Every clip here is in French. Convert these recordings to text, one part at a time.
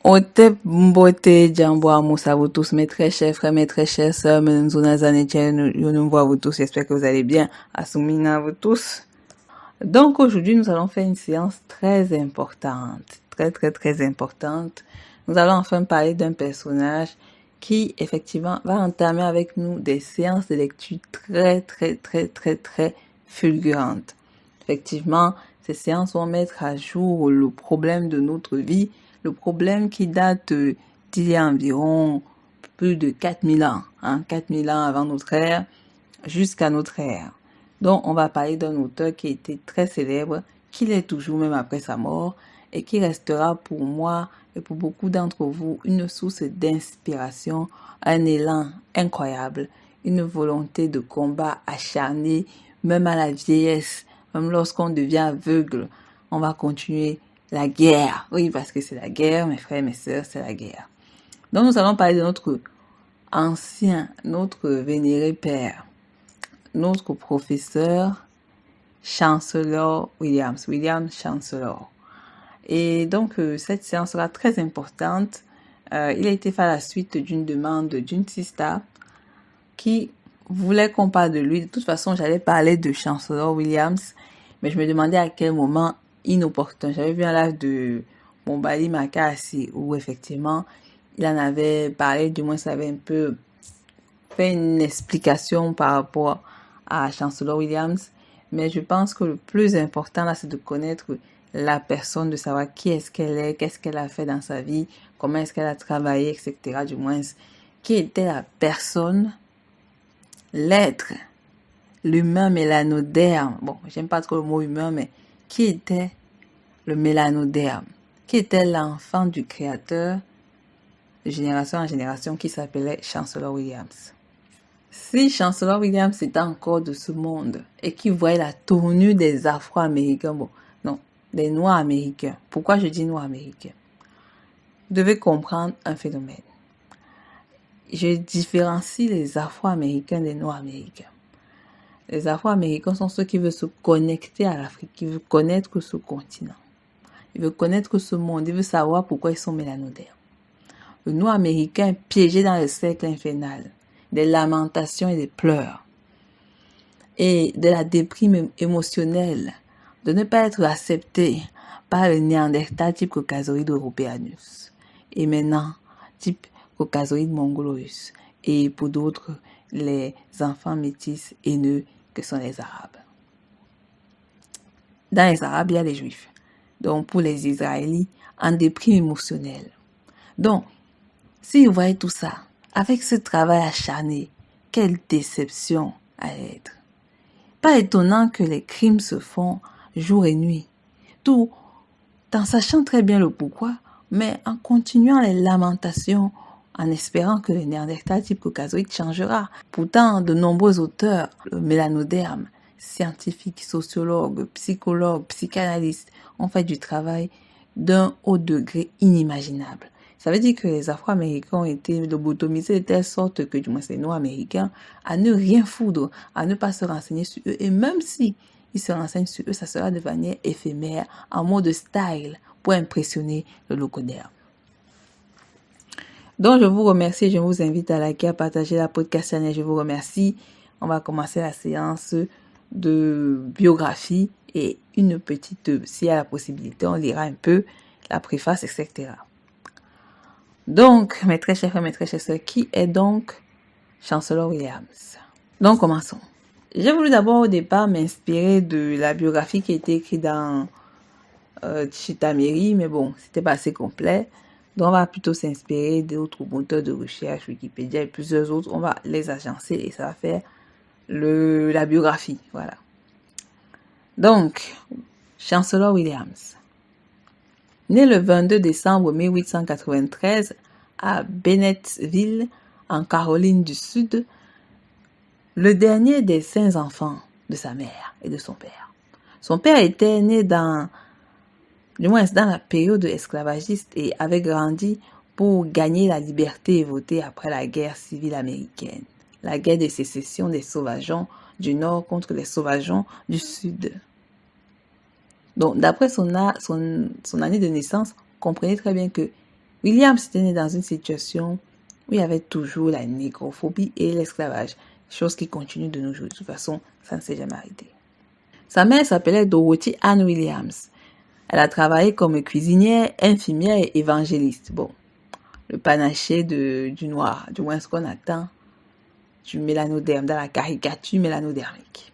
Ote mbote jambo amous à vous tous, mes très chers frères, mes très chères sœurs, Menzuna Zanetienne, je nous vois vous tous, j'espère que vous allez bien. Asumina vous tous. Donc aujourd'hui, nous allons faire une séance très importante, très importante. Nous allons enfin parler d'un personnage qui, effectivement, va entamer avec nous des séances de lecture très fulgurantes. Effectivement, ces séances vont mettre à jour le problème de notre vie, le problème qui date d'il y a environ plus de 4000 ans, 4000 ans avant notre ère, jusqu'à notre ère. Donc, on va parler d'un auteur qui a été très célèbre, qui l'est toujours même après sa mort, et qui restera pour moi et pour beaucoup d'entre vous une source d'inspiration, un élan incroyable, une volonté de combat acharné, même à la vieillesse, même lorsqu'on devient aveugle, on va continuer la guerre. Oui, parce que c'est la guerre, mes frères et mes sœurs, c'est la guerre. Donc, nous allons parler de notre ancien, notre vénéré père, notre professeur Chancellor Williams, William Chancellor. Et donc, cette séance sera très importante. Il a été fait à la suite d'une demande d'une sista qui voulait qu'on parle de lui. De toute façon, j'allais parler de Chancellor Williams, mais je me demandais à quel moment inopportun. J'avais vu un live de Bombali Makasi où effectivement, il en avait parlé, du moins ça avait un peu fait une explication par rapport à Chancellor Williams. Mais je pense que le plus important là, c'est de connaître la personne, de savoir qui est-ce qu'elle est, qu'est-ce qu'elle a fait dans sa vie, comment est-ce qu'elle a travaillé, etc. Du moins, qui était la personne, l'être, l'humain mélanoderme. Bon, j'aime pas trop le mot humain, mais qui était le mélanoderme? Qui était l'enfant du créateur de génération en génération qui s'appelait Chancellor Williams? Si Chancellor Williams était encore de ce monde et qui voyait la tournure des Afro-Américains, bon, non, des Noirs américains. Pourquoi je dis Noirs américains? Vous devez comprendre un phénomène. Je différencie les Afro-Américains des Noirs américains. Les Afro-Américains sont ceux qui veulent se connecter à l'Afrique, qui veulent connaître ce continent. Ils veulent connaître ce monde, ils veulent savoir pourquoi ils sont mélanodermes. Le Noir américain est piégé dans le cercle infernal des lamentations et des pleurs et de la déprime émotionnelle de ne pas être accepté par le Néandertal type Caucasoide europeanus et maintenant type Caucasoide mongoloïs et pour d'autres les enfants métis haineux que sont les Arabes. Dans les Arabes, il y a les Juifs. Donc pour les Israélites, en déprime émotionnelle. Donc, si vous voyez tout ça, avec ce travail acharné, quelle déception à être. Pas étonnant que les crimes se font jour et nuit. Tout en sachant très bien le pourquoi, mais en continuant les lamentations, en espérant que le Néandertal type caucasoïde changera. Pourtant, de nombreux auteurs, mélanodermes, scientifiques, sociologues, psychologues, psychanalystes, ont fait du travail d'un haut degré inimaginable. Ça veut dire que les Afro-Américains ont été lobotomisés de telle sorte que, du moins les Noirs américains, à ne rien foudre, à ne pas se renseigner sur eux. Et même si ils se renseignent sur eux, ça sera de manière éphémère, en mode style, pour impressionner le locoderme. Donc, je vous remercie, je vous invite à liker, à partager la podcast. Je vous remercie. On va commencer la séance de biographie et une petite, s'il y a la possibilité, on lira un peu la préface, etc. Donc, mes très chers frères, mes très chères sœurs, qui est donc Chancellor Williams? Donc, commençons. J'ai voulu d'abord au départ m'inspirer de la biographie qui a été écrite dans Chitameri, mais bon, c'était pas assez complet. Donc, on va plutôt s'inspirer d'autres moteurs de recherche, Wikipédia et plusieurs autres. On va les agencer et ça va faire la biographie. Voilà. Donc, Chancellor Williams. Né le 22 décembre 1893 à Bennettsville, en Caroline du Sud, le dernier des 5 enfants de sa mère et de son père. Son père était né dans la période esclavagiste et avait grandi pour gagner la liberté et voter après la guerre civile américaine, la guerre de sécession des sauvageons du Nord contre les sauvageons du Sud. Donc, d'après son année de naissance, comprenez très bien que Williams était né dans une situation où il y avait toujours la négrophobie et l'esclavage, chose qui continue de nos jours. De toute façon, ça ne s'est jamais arrêté. Sa mère s'appelait Dorothy Ann Williams. Elle a travaillé comme cuisinière, infirmière et évangéliste. Bon, le panaché du noir, du moins ce qu'on attend du mélanoderme, dans la caricature mélanodermique.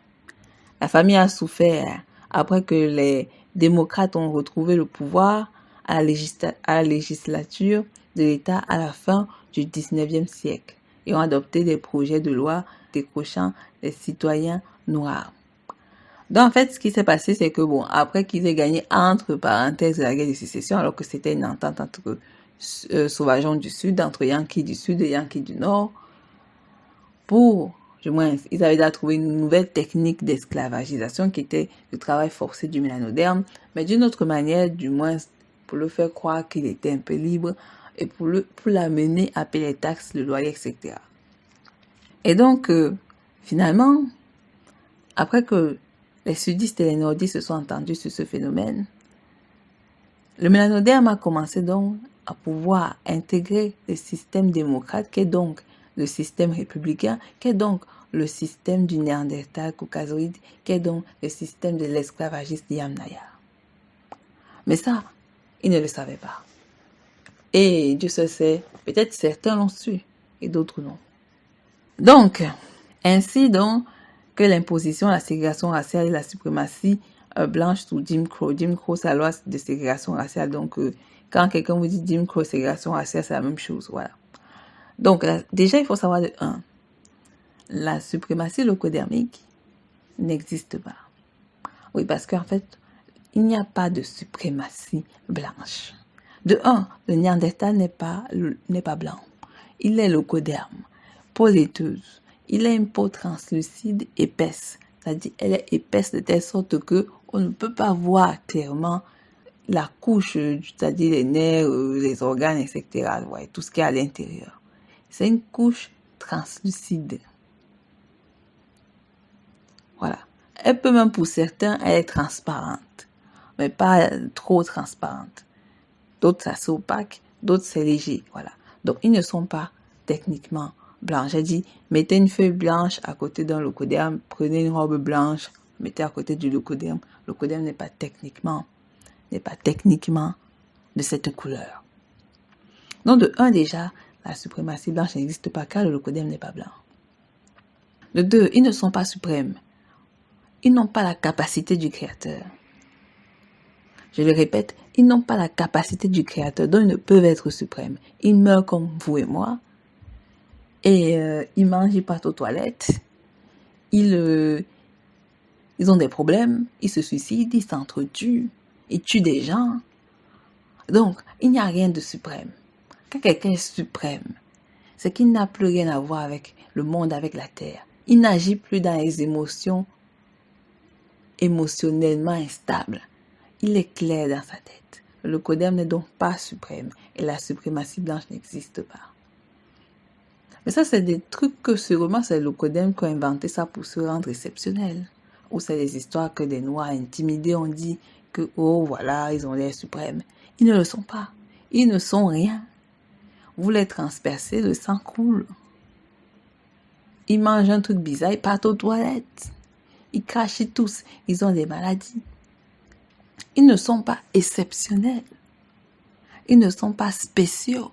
La famille a souffert après que les démocrates ont retrouvé le pouvoir à la législature de l'État à la fin du 19e siècle et ont adopté des projets de loi décrochant les citoyens noirs. Donc, en fait, ce qui s'est passé, c'est que, bon, après qu'ils aient gagné, entre parenthèses, la guerre de sécession, alors que c'était une entente entre sauvageons du Sud, entre Yankees du Sud et Yankees du Nord, du moins, ils avaient déjà trouvé une nouvelle technique d'esclavagisation qui était le travail forcé du mélanoderme, mais d'une autre manière, du moins, pour le faire croire qu'il était un peu libre et pour l'amener à payer les taxes, le loyer, etc. Et donc, finalement, après que les sudistes et les nordistes se sont entendus sur ce phénomène, le mélanoderme a commencé donc à pouvoir intégrer le système démocrate, qui est donc le système républicain, qui est donc le système du Néandertal caucasoïde, qui est donc le système de l'esclavagiste Yamnaya. Mais ça, ils ne le savaient pas. Et Dieu se sait, peut-être certains l'ont su et d'autres non. Donc, ainsi donc que l'imposition, la ségrégation raciale et la suprématie blanche sous Jim Crow. Jim Crow, c'est la loi de ségrégation raciale. Donc, quand quelqu'un vous dit Jim Crow, ségrégation raciale, c'est la même chose. Voilà. Donc, déjà, il faut savoir de 1. La suprématie leucodermique n'existe pas. Oui, parce qu'en fait, il n'y a pas de suprématie blanche. De 1, le Néandertal n'est pas blanc. Il est leucoderme, peau laiteuse. Il a une peau translucide épaisse. C'est-à-dire, elle est épaisse de telle sorte que on ne peut pas voir clairement la couche, c'est-à-dire les nerfs, les organes, etc. Ouais, tout ce qu'il y a à l'intérieur. C'est une couche translucide. Voilà. Elle peut même pour certains être transparente, mais pas trop transparente. D'autres, ça c'est opaque, d'autres c'est léger. Voilà. Donc, ils ne sont pas techniquement blancs. J'ai dit, mettez une feuille blanche à côté d'un leucoderme, prenez une robe blanche, mettez à côté du leucoderme. Le leucoderme n'est pas techniquement de cette couleur. Donc, de 1 déjà, la suprématie blanche n'existe pas car le leucoderme n'est pas blanc. De 2, ils ne sont pas suprêmes. Ils n'ont pas la capacité du Créateur. Je le répète, ils n'ont pas la capacité du Créateur, donc ils ne peuvent être suprêmes. Ils meurent comme vous et moi, et ils mangent, ils partent aux toilettes, ils ont des problèmes, ils se suicident, ils s'entretuent, ils tuent des gens. Donc, il n'y a rien de suprême. Quand quelqu'un est suprême, c'est qu'il n'a plus rien à voir avec le monde, avec la terre. Il n'agit plus dans les émotions émotionnellement instables. Il est clair dans sa tête. Le leucoderme n'est donc pas suprême et la suprématie blanche n'existe pas. Mais ça, c'est des trucs que sûrement c'est le leucoderme qui a inventé ça pour se rendre exceptionnel. Ou c'est des histoires que des noirs intimidés ont dit que, oh voilà, ils ont l'air suprêmes. Ils ne le sont pas. Ils ne sont rien. Vous les transpercez, le sang coule. Ils mangent un truc bizarre, ils partent aux toilettes. Ils crachent tous, ils ont des maladies. Ils ne sont pas exceptionnels. Ils ne sont pas spéciaux.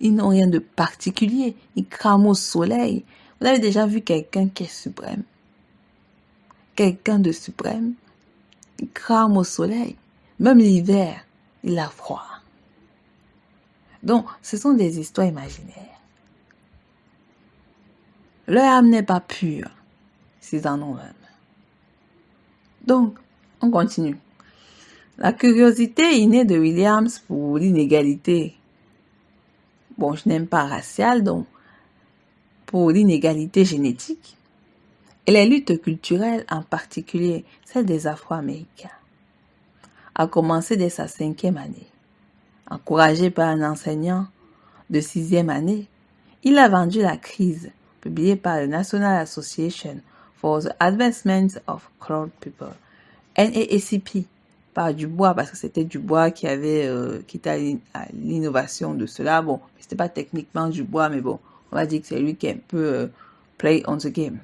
Ils n'ont rien de particulier. Ils crament au soleil. Vous avez déjà vu quelqu'un qui est suprême? Quelqu'un de suprême, il crame au soleil. Même l'hiver, il a froid. Donc, ce sont des histoires imaginaires. Leur âme n'est pas pure, s'ils en ont même. Donc, on continue. La curiosité innée de Williams pour l'inégalité, bon, je n'aime pas raciale, donc, pour l'inégalité génétique, et les luttes culturelles, en particulier celles des Afro-Américains, a commencé dès sa 5e année. Encouragé par un enseignant de 6e année, il a vendu La crise, publiée par la National Association for the Advancement of Colored People, NAACP, par du bois, parce que c'était du bois qui était à l'innovation de cela. Bon, c'était pas techniquement du bois, mais bon, on va dire que c'est lui qui a un peu play on the game.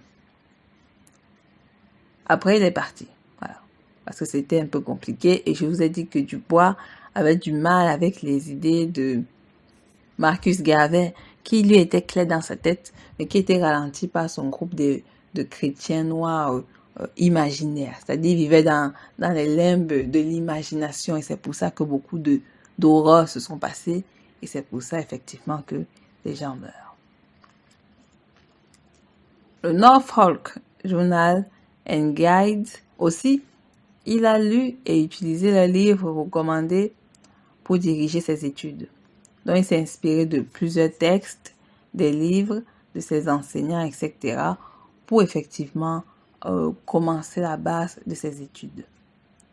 Après, il est parti. Voilà. Parce que c'était un peu compliqué. Et je vous ai dit que Dubois avait du mal avec les idées de Marcus Garvey, qui lui était clair dans sa tête, mais qui était ralenti par son groupe de chrétiens noirs imaginaires. C'est-à-dire, ils vivaient dans les limbes de l'imagination. Et c'est pour ça que beaucoup d'horreurs se sont passées. Et c'est pour ça, effectivement, que les gens meurent. Le Norfolk Journal and Guide aussi, il a lu et utilisé le livre recommandé pour diriger ses études. Donc, il s'est inspiré de plusieurs textes, des livres, de ses enseignants, etc., pour effectivement commencer la base de ses études.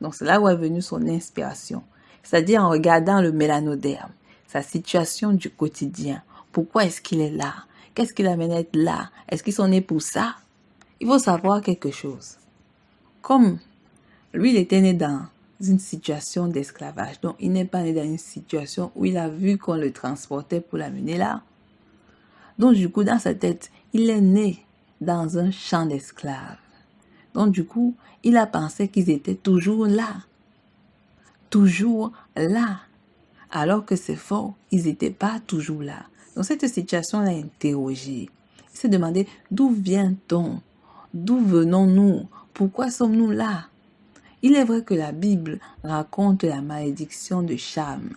Donc, c'est là où est venue son inspiration. C'est-à-dire en regardant le mélanoderme, sa situation du quotidien. Pourquoi est-ce qu'il est là? Qu'est-ce qui l'amène à être là? Est-ce qu'ils sont nés pour ça? Il faut savoir quelque chose. Comme lui, il était né dans une situation d'esclavage. Donc, il n'est pas né dans une situation où il a vu qu'on le transportait pour l'amener là. Donc, du coup, dans sa tête, il est né dans un champ d'esclaves. Donc, du coup, il a pensé qu'ils étaient toujours là. Toujours là. Alors que c'est faux, ils n'étaient pas toujours là. Donc, cette situation l'a interrogé. Il s'est demandé, d'où vient-on? D'où venons-nous? Pourquoi sommes-nous là? Il est vrai que la Bible raconte la malédiction de Cham.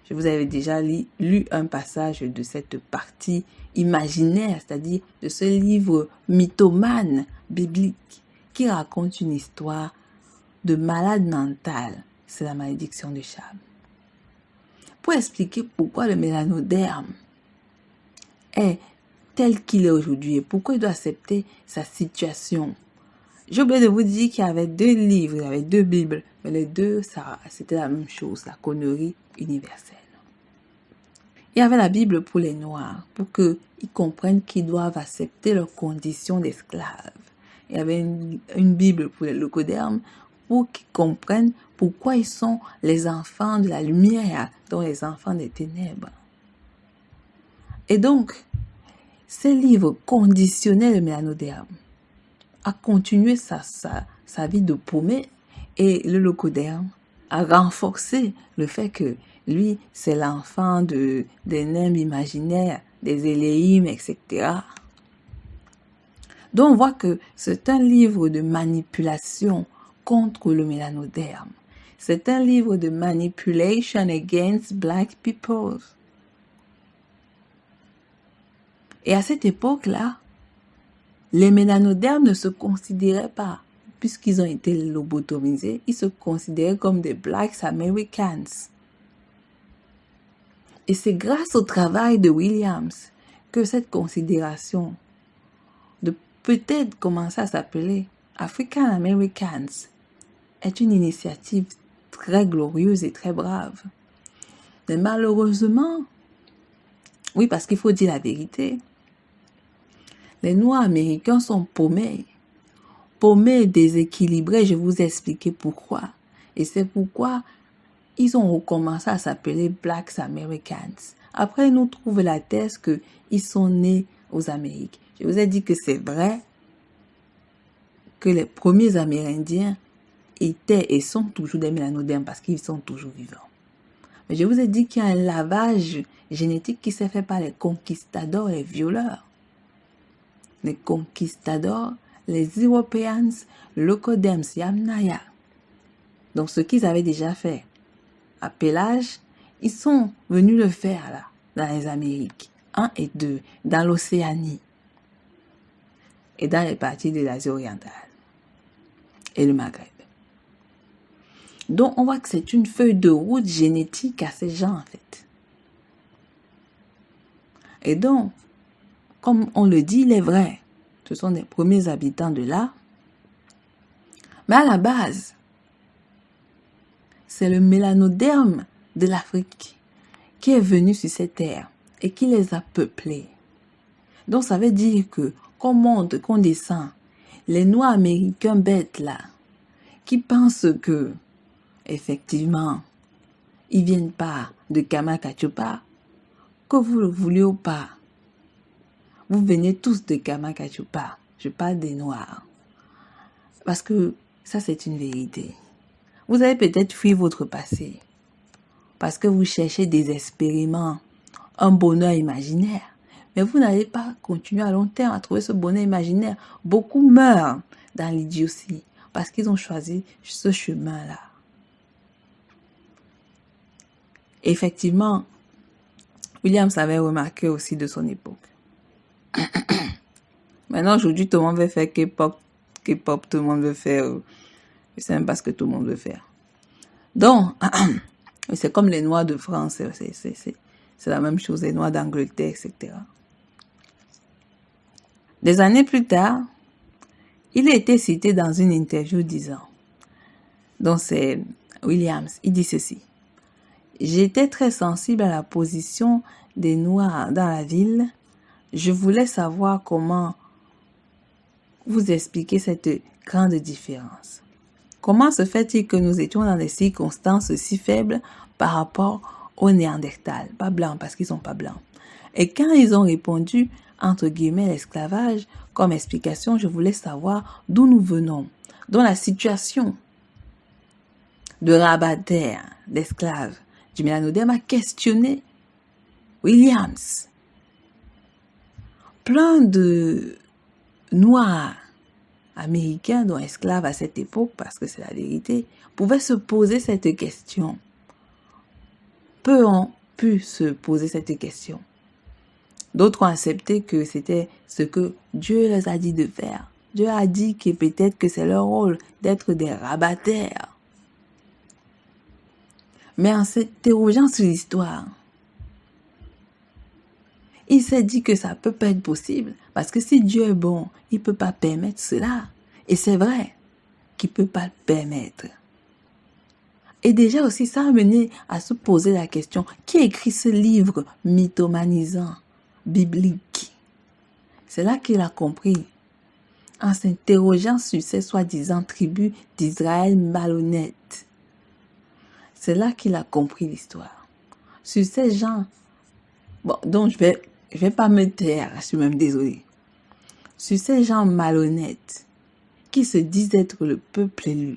Je vous avais déjà lu un passage de cette partie imaginaire, c'est-à-dire de ce livre mythomane biblique qui raconte une histoire de malade mental. C'est la malédiction de Cham. Pour expliquer pourquoi le mélanoderme est tel qu'il est aujourd'hui et pourquoi il doit accepter sa situation. J'ai oublié de vous dire qu'il y avait 2 livres, il y avait 2 Bibles, mais les 2, c'était la même chose, la connerie universelle. Il y avait la Bible pour les Noirs, pour qu'ils comprennent qu'ils doivent accepter leurs conditions d'esclaves. Il y avait une Bible pour les locodermes, pour qu'ils comprennent pourquoi ils sont les enfants de la lumière, donc les enfants des ténèbres. Et donc, ces livres conditionnaient le mélanoderme a continué sa vie de paumé et le locoderme a renforcé le fait que lui, c'est l'enfant des nimbes imaginaires, des éléimes, etc. Donc, on voit que c'est un livre de manipulation contre le mélanoderme. C'est un livre de manipulation against black people. Et à cette époque-là, les mélanodermes ne se considéraient pas, puisqu'ils ont été lobotomisés, ils se considéraient comme des Blacks Americans. Et c'est grâce au travail de Williams que cette considération de peut-être commencer à s'appeler African Americans est une initiative très glorieuse et très brave. Mais malheureusement, oui, parce qu'il faut dire la vérité, les Noirs américains sont paumés, déséquilibrés. Je vous ai expliqué pourquoi. Et c'est pourquoi ils ont recommencé à s'appeler Blacks Americans. Après, ils nous trouvent la thèse qu'ils sont nés aux Amériques. Je vous ai dit que c'est vrai que les premiers Amérindiens étaient et sont toujours des mélanodermes parce qu'ils sont toujours vivants. Mais je vous ai dit qu'il y a un lavage génétique qui s'est fait par les conquistadors et les violeurs. Les conquistadors, les Européens, Locoderms, Yamnaya. Donc, ce qu'ils avaient déjà fait à Pélage, ils sont venus le faire là, dans les Amériques, 1 et 2, dans l'Océanie et dans les parties de l'Asie orientale et le Maghreb. Donc, on voit que c'est une feuille de route génétique à ces gens, en fait. Et donc, comme on le dit, il est vrai, ce sont les premiers habitants de là. Mais à la base, c'est le mélanoderme de l'Afrique qui est venu sur cette terre et qui les a peuplés. Donc, ça veut dire que qu'on monte, qu'on descend, les Noirs américains bêtes là, qui pensent que Effectivement, ils viennent pas de Kamakachupa, que vous le vouliez ou pas. Vous venez tous de Kamakachupa. Je parle des Noirs. Parce que ça, c'est une vérité. Vous avez peut-être fui votre passé. Parce que vous cherchez désespérément un bonheur imaginaire. Mais vous n'allez pas continuer à long terme à trouver ce bonheur imaginaire. Beaucoup meurent dans l'idiotie parce qu'ils ont choisi ce chemin-là. Effectivement, Williams avait remarqué aussi de son époque. Maintenant, aujourd'hui, tout le monde veut faire K-pop, tout le monde veut faire... je sais même pas ce que tout le monde veut faire. Donc, c'est comme les Noirs de France, c'est la même chose, les Noirs d'Angleterre, etc. Des années plus tard, il a été cité dans une interview disant, donc c'est Williams, il dit ceci: j'étais très sensible à la position des Noirs dans la ville. Je voulais savoir comment vous expliquer cette grande différence. Comment se fait-il que nous étions dans des circonstances si faibles par rapport aux Néandertals, pas blancs parce qu'ils sont pas blancs. Et quand ils ont répondu, entre guillemets, l'esclavage, comme explication, je voulais savoir d'où nous venons, dans la situation de rabataire, d'esclaves du mélanoderme a questionné Williams. Plein de Noirs américains, dont esclaves à cette époque, parce que c'est la vérité, pouvaient se poser cette question. Peu ont pu se poser cette question. D'autres ont accepté que c'était ce que Dieu les a dit de faire. Dieu a dit que peut-être que c'est leur rôle d'être des rabataires. Mais en s'interrogeant sur l'histoire, il s'est dit que ça peut pas être possible. Parce que si Dieu est bon, il peut pas permettre cela. Et c'est vrai qu'il peut pas le permettre. Et déjà aussi, ça a mené à se poser la question, qui a écrit ce livre mythomanisant, biblique? C'est là qu'il a compris, en s'interrogeant sur ces soi-disant tribus d'Israël malhonnêtes. C'est là qu'il a compris l'histoire. Sur ces gens, bon, donc je vais pas me taire, je suis même désolée. Sur ces gens malhonnêtes qui se disent être le peuple élu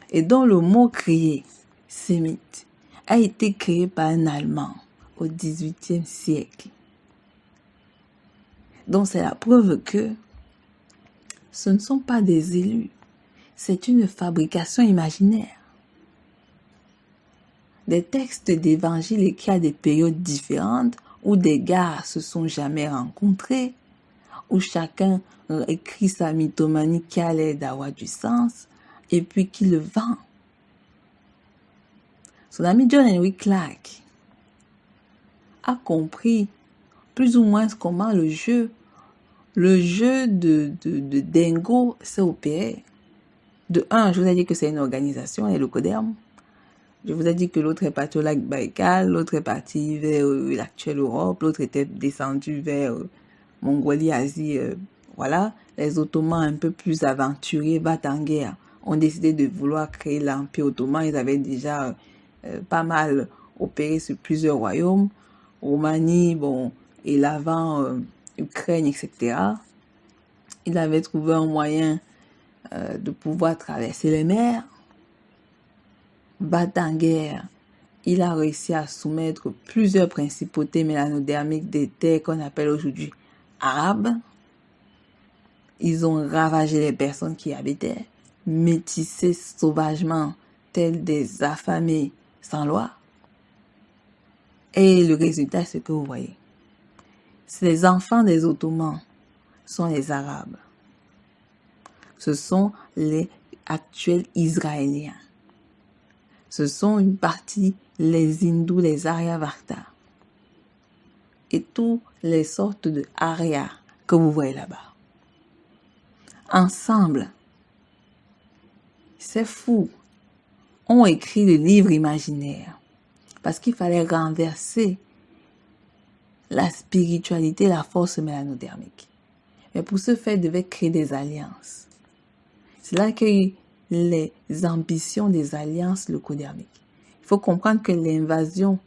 et dont le mot crié, sémite, a été créé par un Allemand au XVIIIe siècle. Donc c'est la preuve que ce ne sont pas des élus, c'est une fabrication imaginaire. Des textes d'évangile écrits à des périodes différentes où des gars se sont jamais rencontrés, où chacun écrit sa mythomanie qui a l'air d'avoir du sens et puis qui le vend. Son ami John Henry Clarke a compris plus ou moins comment le jeu de Dingo s'est opéré. De un, je vous ai dit que c'est une organisation, et le Coderme. Je vous ai dit que l'autre est parti au lac Baïkal, l'autre est parti vers l'actuelle Europe, l'autre était descendu vers Mongolie, Asie. Voilà, les Ottomans un peu plus aventuriers, battent en guerre, ont décidé de vouloir créer l'Empire ottoman. Ils avaient déjà pas mal opéré sur plusieurs royaumes, Roumanie, bon, et l'avant, Ukraine, etc. Ils avaient trouvé un moyen de pouvoir traverser les mers. Battant en guerre, il a réussi à soumettre plusieurs principautés mélanodermiques des terres qu'on appelle aujourd'hui arabes. Ils ont ravagé les personnes qui y habitaient, métissé sauvagement, tels des affamés sans loi. Et le résultat, c'est ce que vous voyez. Ces enfants des Ottomans sont les Arabes. Ce sont les actuels Israéliens. Ce sont une partie les hindous, les Aryavarta. Et toutes les sortes de Arya que vous voyez là-bas. Ensemble, ces fous ont écrit le livre imaginaire parce qu'il fallait renverser la spiritualité, la force mélanodermique. Mais pour ce faire, ils devaient créer des alliances. C'est là qu'ils les ambitions des alliances leucodermiques. Il faut comprendre que l'invasion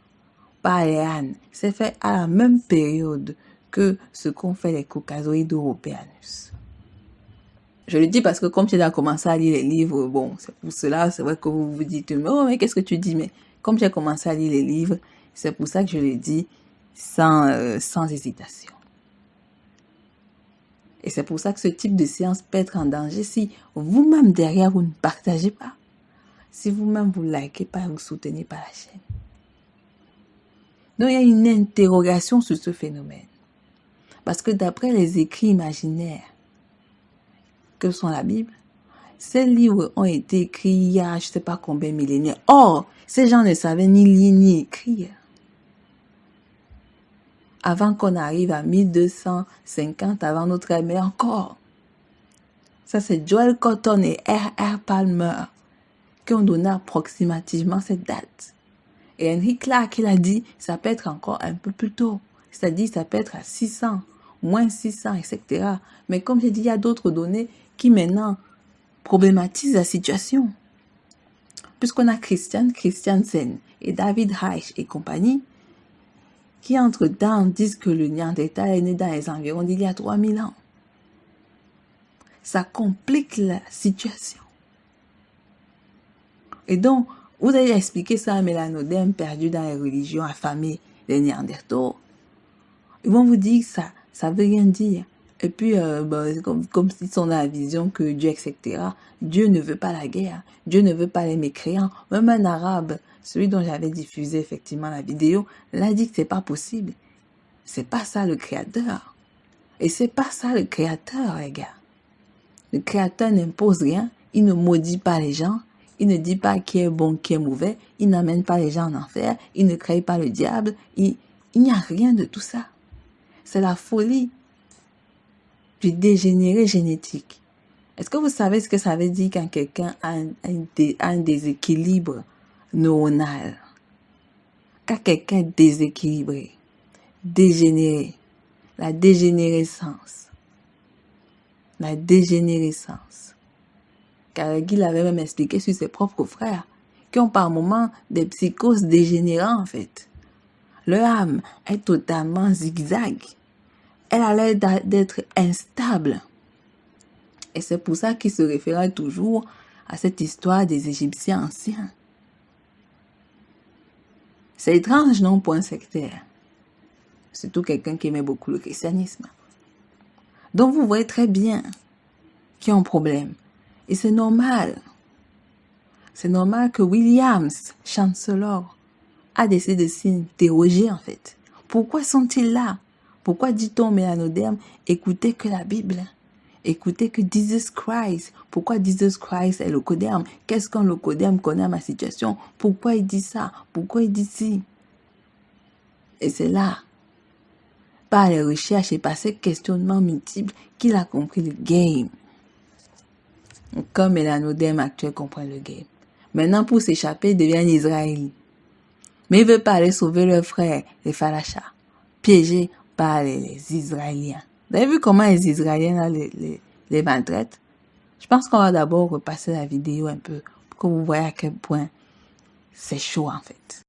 par les ânes s'est faite à la même période que ce qu'ont fait les Caucasoïdes européanus. Je le dis parce que comme j'ai déjà commencé à lire les livres, bon, c'est pour cela, c'est vrai que vous vous dites, oh, mais qu'est-ce que tu dis? Mais comme j'ai commencé à lire les livres, c'est pour ça que je le dis sans hésitation. Et c'est pour ça que ce type de séance peut être en danger si vous-même derrière vous ne partagez pas. Si vous-même vous likez pas et vous soutenez pas la chaîne. Donc il y a une interrogation sur ce phénomène. Parce que d'après les écrits imaginaires que sont la Bible, ces livres ont été écrits il y a je ne sais pas combien de millénaires. Or, ces gens ne savaient ni lire ni écrire. Avant qu'on arrive à 1250 avant notre ère, mais encore. Ça, c'est Joel Cotton et R.R. Palmer qui ont donné approximativement cette date. Et Henry Clark, il a dit, ça peut être encore un peu plus tôt. C'est-à-dire, ça peut être à 600, moins 600, etc. Mais comme j'ai dit, il y a d'autres données qui maintenant problématisent la situation. Puisqu'on a Christiansen et David Reich et compagnie, qui entre-temps disent que le Néandertal est né dans les environs d'il y a 3000 ans. Ça complique la situation. Et donc, vous allez expliquer ça à un mélanodème perdu dans les religions affamées des Néandertaux. Ils vont vous dire que ça veut rien dire. Et puis, comme s'ils sont dans la vision que Dieu, etc. Dieu ne veut pas la guerre. Dieu ne veut pas les mécréants. Même un arabe, celui dont j'avais diffusé effectivement la vidéo, l'a dit que c'est pas possible. C'est pas ça le créateur. Et c'est pas ça le créateur, les gars. Le créateur n'impose rien. Il ne maudit pas les gens. Il ne dit pas qui est bon, qui est mauvais. Il n'amène pas les gens en enfer. Il ne crée pas le diable. Il n'y a rien de tout ça. C'est la folie du dégénéré génétique. Est-ce que vous savez ce que ça veut dire quand quelqu'un a un déséquilibre neuronal? Quand quelqu'un est déséquilibré, dégénéré, la dégénérescence. La dégénérescence. Carnegie l'avait même expliqué sur ses propres frères, qui ont par moments des psychoses dégénérants en fait. Leur âme est totalement zigzag. Elle a l'air d'être instable. Et c'est pour ça qu'il se référait toujours à cette histoire des Égyptiens anciens. C'est étrange, non, pour un sectaire. Surtout quelqu'un qui aimait beaucoup le christianisme. Donc vous voyez très bien qu'il y a un problème. Et c'est normal. C'est normal que Williams, chancellor, a décidé de s'interroger en fait. Pourquoi sont-ils là? Pourquoi dit-on mélanodème, écoutez que la Bible, écoutez que Jesus Christ? Pourquoi Jesus Christ est le leucoderme? Qu'est-ce qu'un leucoderme connaît à ma situation? Pourquoi il dit ça? Pourquoi il dit ci? Et c'est là, par les recherches et par ces questionnements multiples, qu'il a compris le game. Comme mélanodème actuel comprend le game. Maintenant, pour s'échapper, il devient un Israélite. Mais il veut pas aller sauver leurs frères, les Falachas, piégés par les Israéliens. Vous avez vu comment les Israéliens là, les maltraitent? Je pense qu'on va d'abord repasser la vidéo un peu pour que vous voyez à quel point c'est chaud en fait.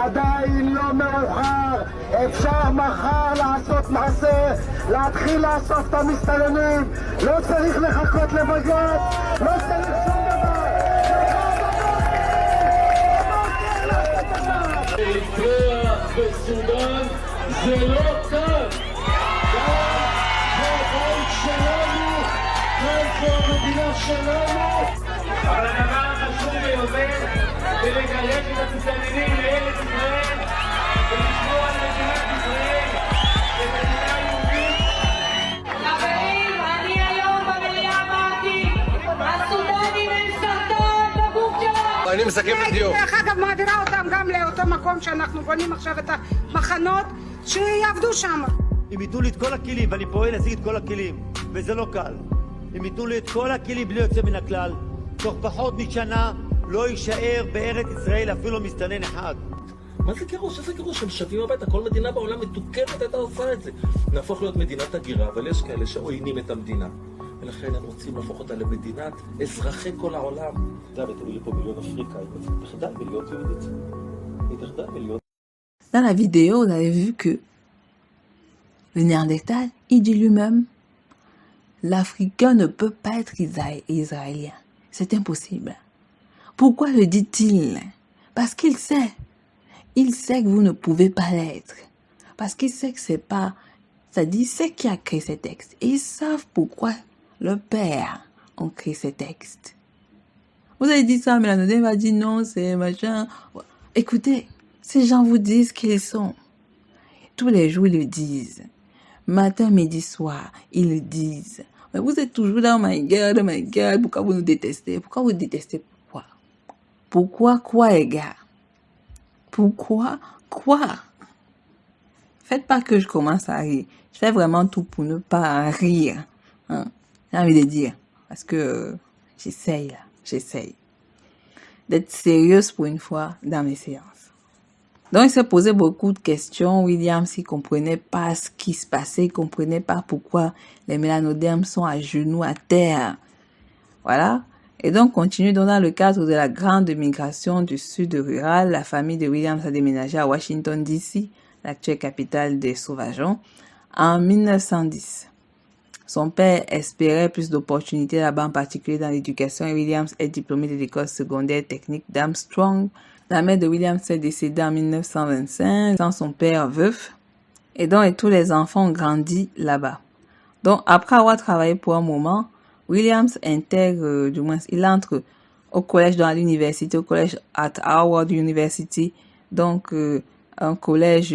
עדיין לא מאוחר, אפשר מחר לעשות מעשה, להתחיל לאסוף את המסתננים, לא צריך לחכות לבג"ץ, לא צריך שום דבר. אריתריאה וסודאן זה לא כאן. זה הבית שלנו, זו המדינה שלנו. אבל הדבר החשוב ביותר זה לגרש את המסתננים לארץ ישראל ולשמור על מדינת ישראל כמדינה יהודית. חברים, אני היום במליאה אמרתי, הסודנים הם סרטן בגוף שלנו. אני מסכם את הדיון. דרך אגב, מעבירה אותם גם לאותו מקום שאנחנו בונים עכשיו את המחנות, שיעבדו שם. אם ייתנו לי את כל הכלים, ואני פועל להשיג את כל הכלים, וזה לא קל. הם ייתנו לי את כל הכלים בלי יוצא מן הכלל. תוך פחות משנה לא יישאר בארץ ישראל אפילו מסתנן אחד. מה זה גירוש? איזה גירוש? הם שווים הביתה. כל מדינה בעולם מתוקנת הייתה עושה את זה. נהפוך להיות מדינת הגירה, אבל יש כאלה שעוינים את המדינה. ולכן הם רוצים להפוך אותה למדינת אזרחי כל העולם. אתה יודע, ותביא לי פה מיליון אפריקאים. היא תחדל מלהיות יהודית. היא תחדל מלהיות... Dans la vidéo, vous avez vu que le Néandertal, il dit lui-même, l'Africain ne peut pas être israélien. C'est impossible. Pourquoi le dit-il? Parce qu'il sait. Il sait que vous ne pouvez pas l'être. Parce qu'il sait que c'est pas... C'est-à-dire, c'est qui a créé ces textes. Et ils savent pourquoi le père a créé ces textes. Vous avez dit ça, mais la Nodem va dire non, c'est machin. Écoutez, ces gens vous disent qui ils sont. Tous les jours, ils le disent. Matin, midi, soir, ils le disent. Mais vous êtes toujours là, oh my God, pourquoi vous nous détestez? Pourquoi vous détestez? Pourquoi? Pourquoi quoi, les gars? Pourquoi quoi? Faites pas que je commence à rire. Je fais vraiment tout pour ne pas rire. Hein? J'ai envie de dire. Parce que j'essaye là. J'essaye d'être sérieuse pour une fois dans mes séances. Donc, il s'est posé beaucoup de questions. Williams, il comprenait pas ce qui se passait. Il comprenait pas pourquoi les mélanodermes sont à genoux à terre. Voilà. Et donc, continue dans le cadre de la grande migration du sud rural. La famille de Williams a déménagé à Washington, D.C., l'actuelle capitale des Sauvageons, en 1910. Son père espérait plus d'opportunités là-bas, en particulier dans l'éducation, et Williams est diplômé de l'école secondaire technique d'Armstrong. La mère de Williams est décédée en 1925, sans son père veuf, et donc tous les enfants ont grandi là-bas. Donc, après avoir travaillé pour un moment, Williams intègre, il entre au collège, dans l'université, au collège at Howard University, donc un collège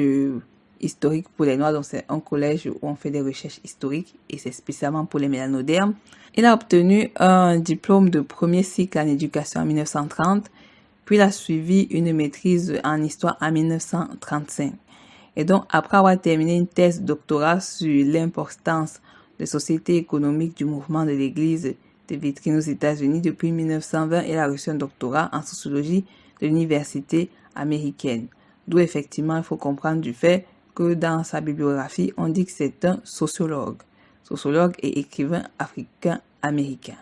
historique pour les Noirs, donc c'est un collège où on fait des recherches historiques et c'est spécialement pour les mélanodermes. Il a obtenu un diplôme de premier cycle en éducation en 1930, puis il a suivi une maîtrise en histoire en 1935. Et donc, après avoir terminé une thèse de doctorat sur l'importance des sociétés économiques du mouvement de l'Église de vitrine aux États-Unis, depuis 1920, il a reçu un doctorat en sociologie de l'université américaine. D'où effectivement, il faut comprendre du fait que dans sa bibliographie, on dit que c'est un sociologue et écrivain africain-américain.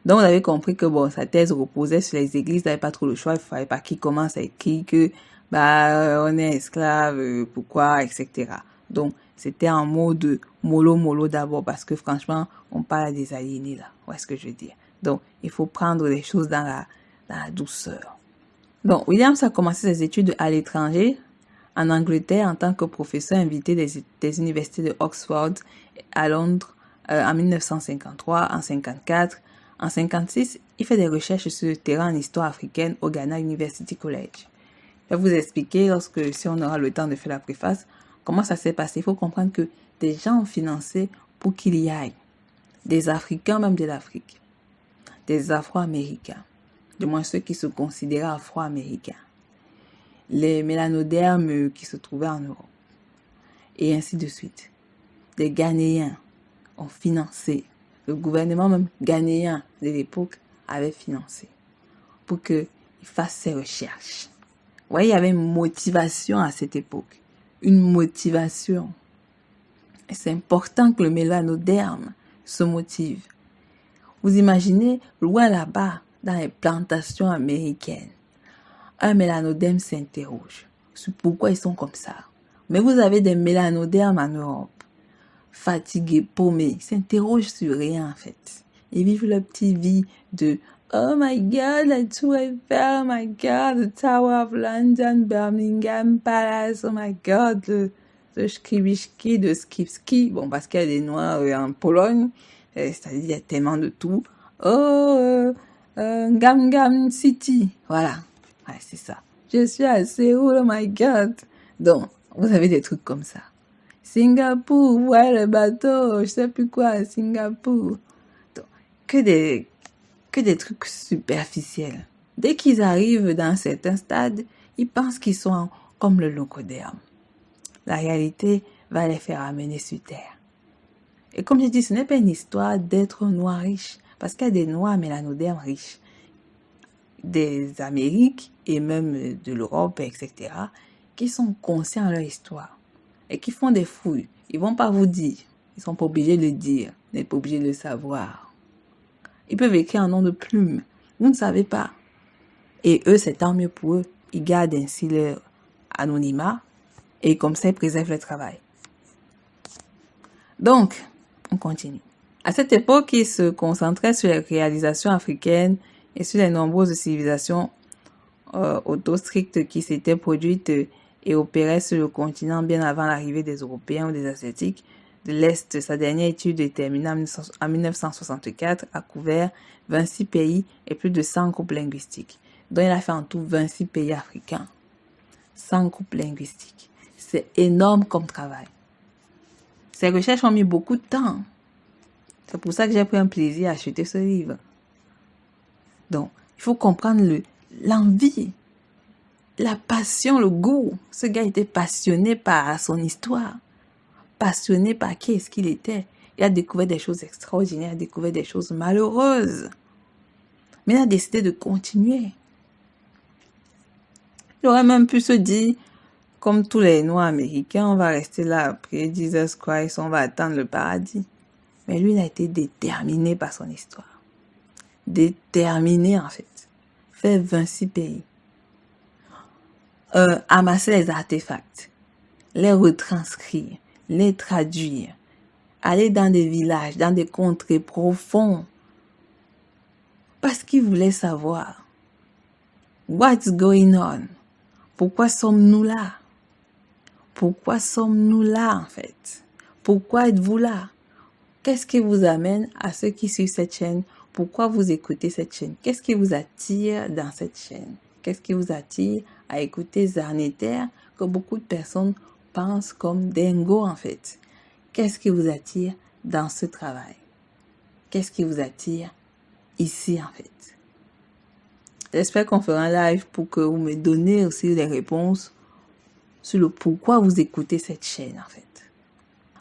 Donc, vous avez compris que bon, sa thèse reposait sur les églises, il n'avait pas trop le choix, il fallait pas qu'il commence à écrire que on est esclave, pourquoi, etc. Donc, c'était en mode mollo d'abord, parce que franchement, on parle des aliénés là, ouais, ce que je veux dire. Donc, il faut prendre les choses dans la douceur. Donc, Williams a commencé ses études à l'étranger, en Angleterre, en tant que professeur invité des universités de Oxford à Londres en 1953, en 1954. En 1956, il fait des recherches sur le terrain en histoire africaine au Ghana University College. Je vais vous expliquer, si on aura le temps de faire la préface, comment ça s'est passé. Il faut comprendre que des gens ont financé pour qu'il y aille. Des Africains, même de l'Afrique. Des Afro-Américains. Du moins ceux qui se considéraient Afro-Américains. Les mélanodermes qui se trouvaient en Europe. Et ainsi de suite. Des Ghanéens ont financé. Le gouvernement même ghanéen de l'époque avait financé. Pour qu'ils fassent ces recherches. Vous voyez, il y avait une motivation à cette époque. Une motivation. Et c'est important que le mélanoderme se motive. Vous imaginez, loin là-bas, dans les plantations américaines, un mélanoderme s'interroge sur pourquoi ils sont comme ça. Mais vous avez des mélanodermes en Europe, fatigués, paumés, ils s'interrogent sur rien en fait. Ils vivent leur petite vie de oh my God, la Tour Eiffel, oh my God, the Tower of London, Birmingham Palace, oh my God, le Skibishki, de Skipski, bon parce qu'il y a des Noirs en Pologne, c'est-à-dire il y a tellement de tout. Gam City, voilà. Ouais, c'est ça. Je suis à Séoul, oh my God. Donc, vous avez des trucs comme ça. Singapour, ouais, le bateau, je sais plus quoi, Singapour. Donc, que des trucs superficiels. Dès qu'ils arrivent dans un certain stade, ils pensent qu'ils sont comme le locoderme. La réalité va les faire amener sur terre. Et comme j'ai dit, ce n'est pas une histoire d'être noir riche, parce qu'il y a des noirs mélanodermes riches, des Amériques et même de l'Europe, etc., qui sont conscients de leur histoire et qui font des fouilles. Ils vont pas vous dire, ils sont pas obligés de le dire, ils n'êtes pas obligés de le savoir. Ils peuvent écrire un nom de plume, vous ne savez pas. Et eux, c'est tant mieux pour eux. Ils gardent ainsi leur anonymat et comme ça, ils préservent le travail. Donc, on continue. À cette époque, ils se concentraient sur les réalisations africaines et sur les nombreuses civilisations auto-strictes qui s'étaient produites et opéraient sur le continent bien avant l'arrivée des Européens ou des Asiatiques de l'Est. Sa dernière étude terminée en 1964 a couvert 26 pays et plus de 100 groupes linguistiques. Donc, il a fait en tout 26 pays africains. 100 groupes linguistiques. C'est énorme comme travail. Ces recherches ont mis beaucoup de temps. C'est pour ça que j'ai pris un plaisir à acheter ce livre. Donc, il faut comprendre l'envie, la passion, le goût. Ce gars était passionné par son histoire. Passionné par qui est-ce qu'il était. Il a découvert des choses extraordinaires, il a découvert des choses malheureuses. Mais il a décidé de continuer. Il aurait même pu se dire, comme tous les Noirs américains, on va rester là après Jesus Christ, on va attendre le paradis. Mais lui, il a été déterminé par son histoire. Déterminé, en fait. Fait 26 pays. Amasser les artefacts. Les retranscrire. Les traduire. Aller dans des villages, dans des contrées profonds. Parce qu'il voulait savoir. What's going on? Pourquoi sommes-nous là? Pourquoi sommes-nous là, en fait? Pourquoi êtes-vous là? Qu'est-ce qui vous amène à ceux qui suivent cette chaîne? Pourquoi vous écoutez cette chaîne? Qu'est-ce qui vous attire dans cette chaîne? Qu'est-ce qui vous attire à écouter Zarneter, que beaucoup de personnes pensent comme dingo, en fait? Qu'est-ce qui vous attire dans ce travail? Qu'est-ce qui vous attire ici, en fait? J'espère qu'on fera un live pour que vous me donnez aussi des réponses sur le pourquoi vous écoutez cette chaîne, en fait.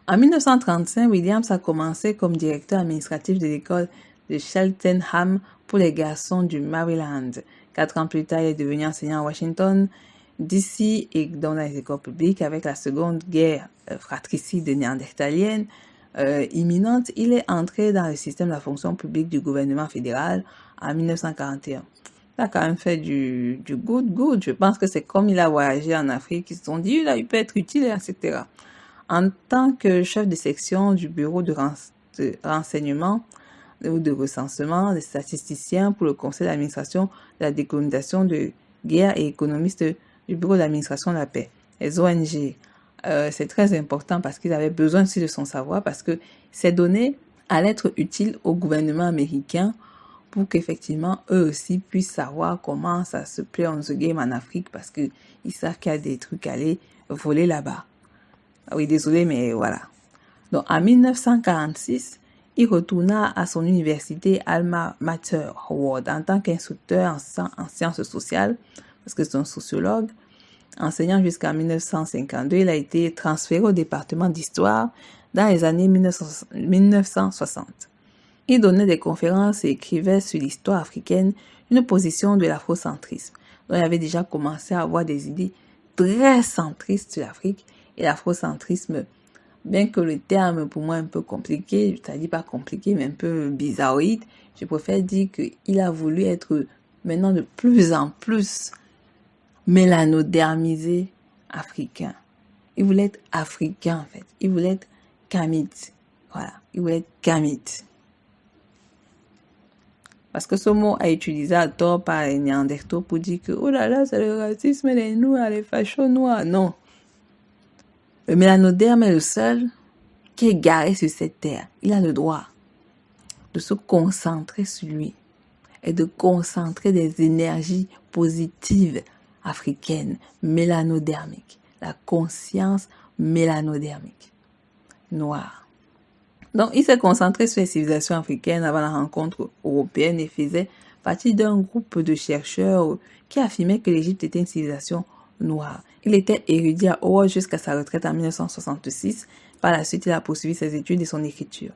En 1935, Williams a commencé comme directeur administratif de l'école de Cheltenham pour les garçons du Maryland. 4 ans plus tard, il est devenu enseignant à Washington, D.C. et dans les écoles publiques. Avec la seconde guerre fratricide néandertalienne imminente, il est entré dans le système de la fonction publique du gouvernement fédéral en 1941. Il a quand même fait du good. Je pense que c'est comme il a voyagé en Afrique, ils se sont dit, il peut être utile, etc. En tant que chef de section du bureau de renseignement ou de recensement des statisticiens pour le conseil d'administration de la décolonisation de guerre et économiste du bureau d'administration de la paix, les ONG. C'est très important parce qu'ils avaient besoin aussi de son savoir, parce que ces données allaient être utiles au gouvernement américain pour qu'effectivement, eux aussi puissent savoir comment ça se play on the game en Afrique, parce qu'ils savent qu'il y a des trucs à aller voler là-bas. Oui, désolé, mais voilà. Donc, en 1946, il retourna à son université Alma Mater, Howard, en tant qu'instructeur en sciences sociales, parce que c'est un sociologue. Enseignant jusqu'en 1952, il a été transféré au département d'histoire dans les années 1960. Il donnait des conférences et écrivait sur l'histoire africaine, une position de l'afrocentrisme. Donc, il avait déjà commencé à avoir des idées très centristes sur l'Afrique. Et l'afrocentrisme, bien que le terme pour moi est un peu compliqué, c'est-à-dire pas compliqué, mais un peu bizarroïde, je préfère dire qu'il a voulu être maintenant de plus en plus mélanodermisé africain. Il voulait être africain, en fait. Il voulait être kamite. Voilà, il voulait être kamite. Parce que ce mot a été utilisé à tort par les Néandertaux pour dire que, oh là là, c'est le racisme des noirs, les fachos noirs. Non. Le mélanoderme est le seul qui est garé sur cette terre. Il a le droit de se concentrer sur lui et de concentrer des énergies positives africaines, mélanodermiques. La conscience mélanodermique, noire. Donc, il s'est concentré sur les civilisations africaines avant la rencontre européenne et faisait partie d'un groupe de chercheurs qui affirmaient que l'Égypte était une civilisation noir. Il était érudit à Howard jusqu'à sa retraite en 1966. Par la suite, il a poursuivi ses études et son écriture.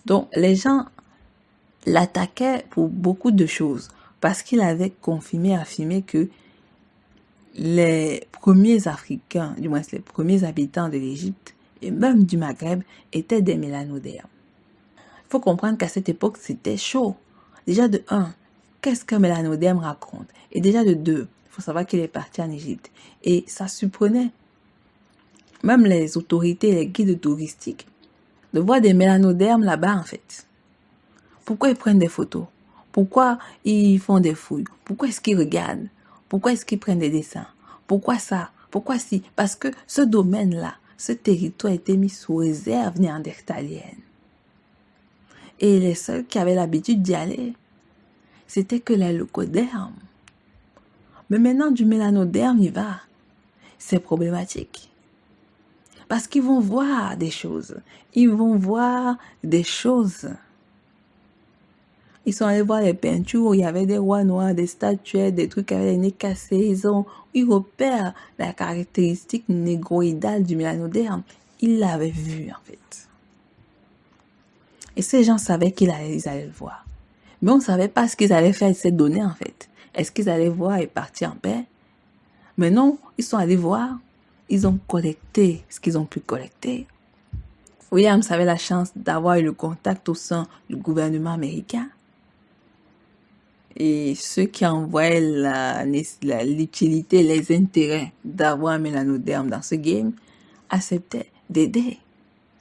Donc, les gens l'attaquaient pour beaucoup de choses parce qu'il avait affirmé que les premiers Africains, du moins les premiers habitants de l'Égypte et même du Maghreb étaient des mélanodermes. Il faut comprendre qu'à cette époque, c'était chaud. Déjà de 1, qu'est-ce qu'un mélanoderme raconte? Et déjà de 2, il faut savoir qu'il est parti en Égypte. Et ça surprenait même les autorités, les guides touristiques, de voir des mélanodermes là-bas en fait. Pourquoi ils prennent des photos? Pourquoi ils font des fouilles? Pourquoi est-ce qu'ils regardent? Pourquoi est-ce qu'ils prennent des dessins? Pourquoi ça? Pourquoi si? Parce que ce domaine-là, ce territoire a été mis sous réserve néandertalienne. Et les seuls qui avaient l'habitude d'y aller, c'était que les leucodermes. Mais maintenant, du mélanoderme, il va. C'est problématique. Parce qu'ils vont voir des choses. Ils vont voir des choses. Ils sont allés voir les peintures où il y avait des rois noirs, des statuettes, des trucs avec les nez cassés. Ils repèrent la caractéristique négroïdale du mélanoderme. Ils l'avaient vu, en fait. Et ces gens savaient qu'ils allaient le voir. Mais on ne savait pas ce qu'ils allaient faire de ces données, en fait. Est-ce qu'ils allaient voir et partir en paix? Mais non, ils sont allés voir. Ils ont collecté ce qu'ils ont pu collecter. Williams avait la chance d'avoir eu le contact au sein du gouvernement américain. Et ceux qui envoyaient l'utilité, les intérêts d'avoir un mélanoderme dans ce game acceptaient d'aider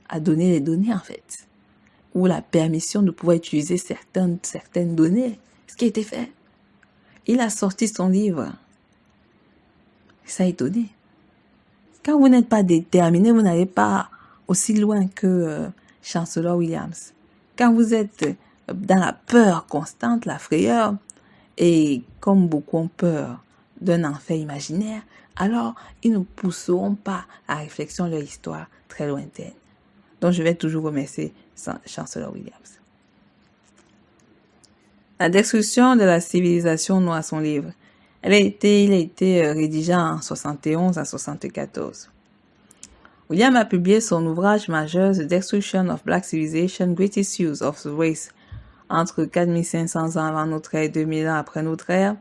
à donner les données, en fait. Ou la permission de pouvoir utiliser certaines données. Ce qui a été fait. Il a sorti son livre. Ça a étonné. Quand vous n'êtes pas déterminé, vous n'allez pas aussi loin que Chancellor Williams. Quand vous êtes dans la peur constante, la frayeur, et comme beaucoup ont peur d'un enfer imaginaire, alors ils ne pousseront pas à réflexion leur histoire très lointaine. Donc je vais toujours remercier Chancellor Williams. La destruction de la civilisation noire, son livre. Il a été rédigé en 71 à 74. William a publié son ouvrage majeur The Destruction of Black Civilization, Great Issues of the Race entre 4500 ans avant notre ère et 2000 ans après notre ère.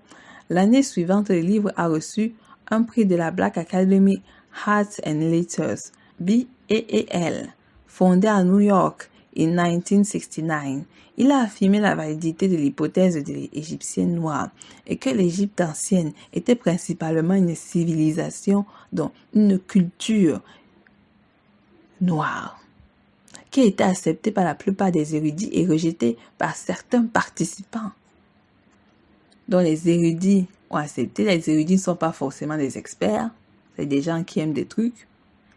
L'année suivante, le livre a reçu un prix de la Black Academy Arts and Letters, BAAL, fondé à New York en 1969. Il a affirmé la validité de l'hypothèse de l'Égyptienne noire et que l'Égypte ancienne était principalement une civilisation, dont une culture noire, qui a été acceptée par la plupart des érudits et rejetée par certains participants. Donc les érudits ont accepté. Les érudits ne sont pas forcément des experts, c'est des gens qui aiment des trucs.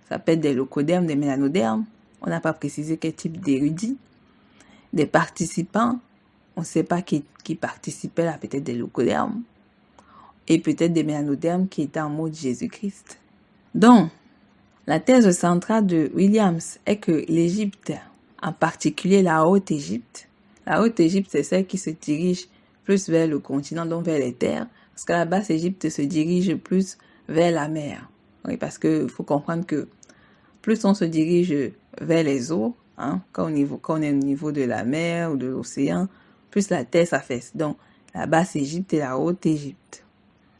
Ça peut être des leucodermes, des mélanodermes. On n'a pas précisé quel type d'érudits. Des participants, on ne sait pas qui participait là, peut-être des leucodermes et peut-être des mélanodermes qui étaient en mode Jésus-Christ. Donc, la thèse centrale de Williams est que l'Égypte, en particulier la Haute-Égypte, c'est celle qui se dirige plus vers le continent, donc vers les terres, parce que la Basse-Égypte se dirige plus vers la mer. Oui, parce qu'il faut comprendre que plus on se dirige vers les eaux, quand on est au niveau de la mer ou de l'océan, plus la terre s'affaisse. Donc, la Basse-Égypte et la Haute-Égypte.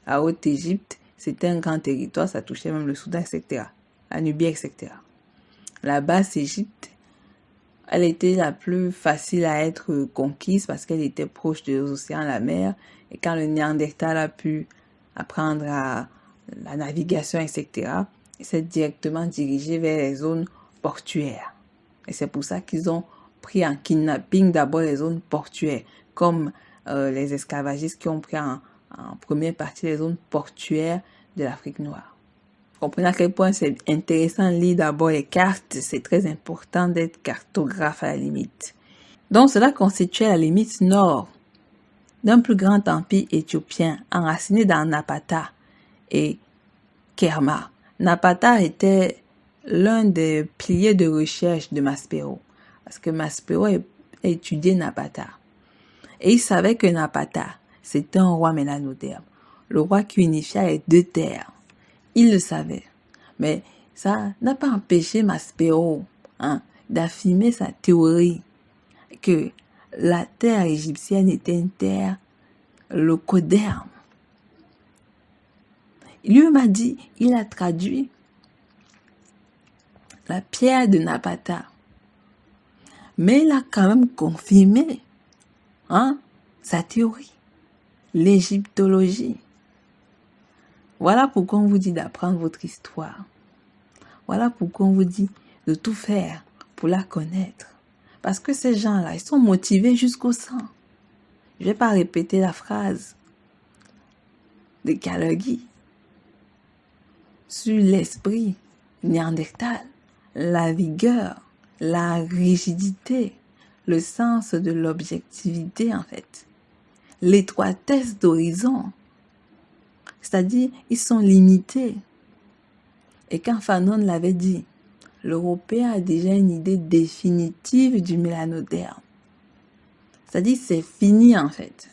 La Haute-Égypte, c'était un grand territoire, ça touchait même le Soudan, etc. La Nubie, etc. La Basse-Égypte, elle était la plus facile à être conquise parce qu'elle était proche de l'océan, la mer. Et quand le Néandertal a pu apprendre à la navigation, etc., il s'est directement dirigé vers les zones portuaires. Et c'est pour ça qu'ils ont pris en kidnapping d'abord les zones portuaires, comme les esclavagistes qui ont pris en première partie les zones portuaires de l'Afrique noire. Vous comprenez à quel point c'est intéressant de lire d'abord les cartes. C'est très important d'être cartographe à la limite. Donc cela constituait la limite nord d'un plus grand empire éthiopien enraciné dans Napata et Kerma. Napata était l'un des piliers de recherche de Maspero, parce que Maspero a étudié Napata. Et il savait que Napata, c'était un roi mélanoderme, le roi qui unifia les deux terres. Il le savait. Mais ça n'a pas empêché Maspero d'affirmer sa théorie que la terre égyptienne était une terre locoderme. Lui m'a dit, il a traduit la pierre de Napata. Mais il a quand même confirmé sa théorie, l'égyptologie. Voilà pourquoi on vous dit d'apprendre votre histoire. Voilà pourquoi on vous dit de tout faire pour la connaître. Parce que ces gens-là, ils sont motivés jusqu'au sang. Je ne vais pas répéter la phrase de Kalagi sur l'esprit néandertal, la vigueur, la rigidité, le sens de l'objectivité en fait, l'étroitesse d'horizon. C'est-à-dire, ils sont limités. Et quand Fanon l'avait dit, l'Européen a déjà une idée définitive du mélanoderme. C'est-à-dire, c'est fini en fait.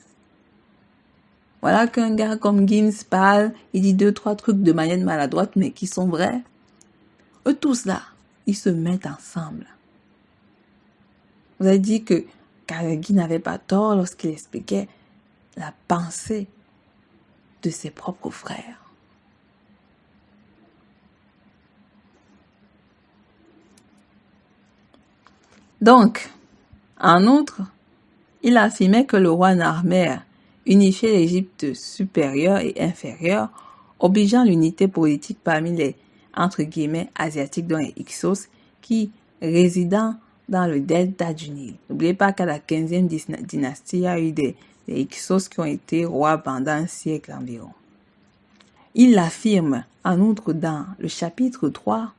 Voilà qu'un gars comme Gims parle, il dit 2-3 trucs de manière maladroite, mais qui sont vrais. Eux tous là, ils se mettent ensemble. Vous avez dit que Kalagi n'avait pas tort lorsqu'il expliquait la pensée de ses propres frères. Donc, en outre, il affirmait que le roi Narmer unifiait l'Égypte supérieure et inférieure, obligeant l'unité politique parmi les, entre guillemets, asiatiques, dont les Hyksos, qui résidant dans le delta du Nil. N'oubliez pas qu'à la 15e dynastie, il y a eu des Hyksos qui ont été rois pendant un siècle environ. Il l'affirme, en outre, dans le chapitre 3,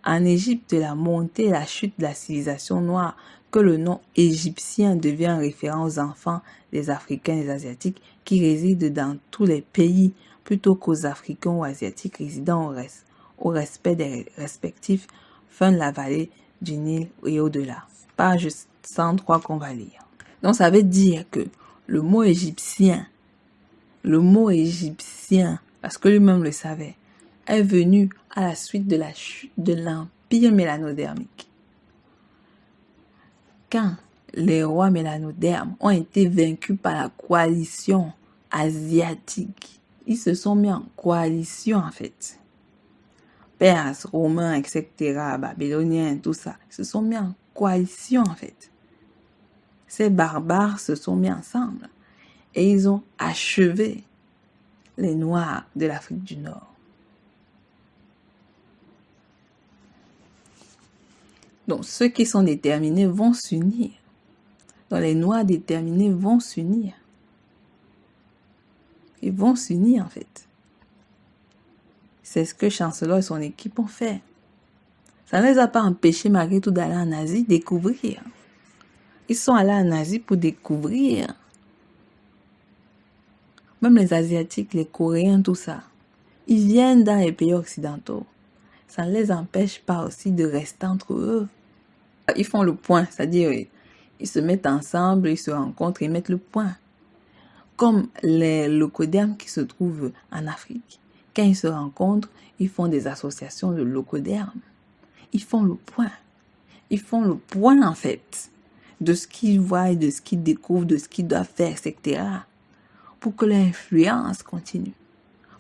en Égypte, la montée et la chute de la civilisation noire, que le nom égyptien devient en référence aux enfants des Africains et des Asiatiques qui résident dans tous les pays, plutôt qu'aux Africains ou Asiatiques résidant au respect des respectifs fins de la vallée du Nil et au-delà. Page 103 qu'on va lire. Donc ça veut dire que le mot égyptien, parce que lui-même le savait, est venu à la suite de la chute de l'empire mélanodermique. Quand les rois mélanodermes ont été vaincus par la coalition asiatique, ils se sont mis en coalition en fait. Perses, Romains, etc., Babyloniens, tout ça, ils se sont mis en coalition en fait. Ces barbares se sont mis ensemble et ils ont achevé les Noirs de l'Afrique du Nord. Donc, ceux qui sont déterminés vont s'unir. Donc, les Noirs déterminés vont s'unir. Ils vont s'unir, en fait. C'est ce que Chancellor et son équipe ont fait. Ça ne les a pas empêchés, malgré tout, d'aller en Asie découvrir. Ils sont allés en Asie pour découvrir. Même les Asiatiques, les Coréens, tout ça. Ils viennent dans les pays occidentaux. Ça ne les empêche pas aussi de rester entre eux. Ils font le point, c'est-à-dire ils se mettent ensemble, ils se rencontrent, ils mettent le point. Comme les locodermes qui se trouvent en Afrique. Quand ils se rencontrent, ils font des associations de locodermes. Ils font le point. Ils font le point en fait de ce qu'ils voient, de ce qu'ils découvrent, de ce qu'ils doivent faire, etc. Pour que l'influence continue.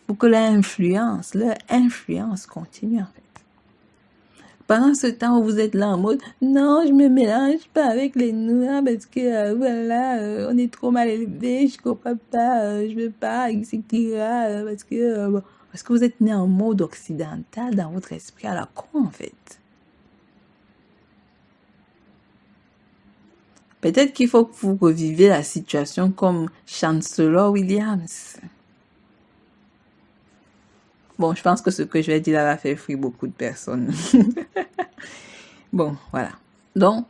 Pour que l'influence, leur influence continue en fait. Pendant ce temps où vous êtes là en mode « Non, je me mélange pas avec les Noirs parce que voilà, on est trop mal élevés, je comprends pas, je veux pas, etc. » Parce que vous êtes né en mode occidental dans votre esprit à la con en fait. Peut-être qu'il faut que vous reviviez la situation comme Chancellor Williams. Bon, je pense que ce que je vais dire là va faire fuir beaucoup de personnes. Bon, voilà. Donc,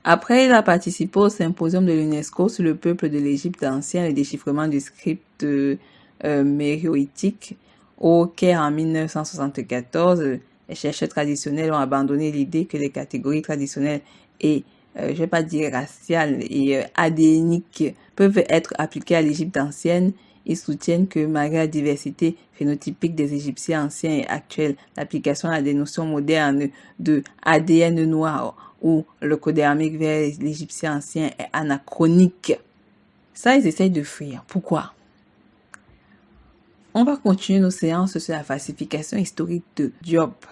après, il a participé au symposium de l'UNESCO sur le peuple de l'Égypte ancienne et le déchiffrement du script méroïtique au Caire en 1974. Les chercheurs traditionnels ont abandonné l'idée que les catégories traditionnelles et, je vais pas dire raciales et adéniques peuvent être appliquées à l'Égypte ancienne. ils soutiennent que malgré la diversité phénotypique des Égyptiens anciens et actuels, l'application à des notions modernes de ADN noir ou le codermique vers l'Égyptien ancien est anachronique. Ça, ils essayent de fuir. Pourquoi? On va continuer nos séances sur la falsification historique de Diop.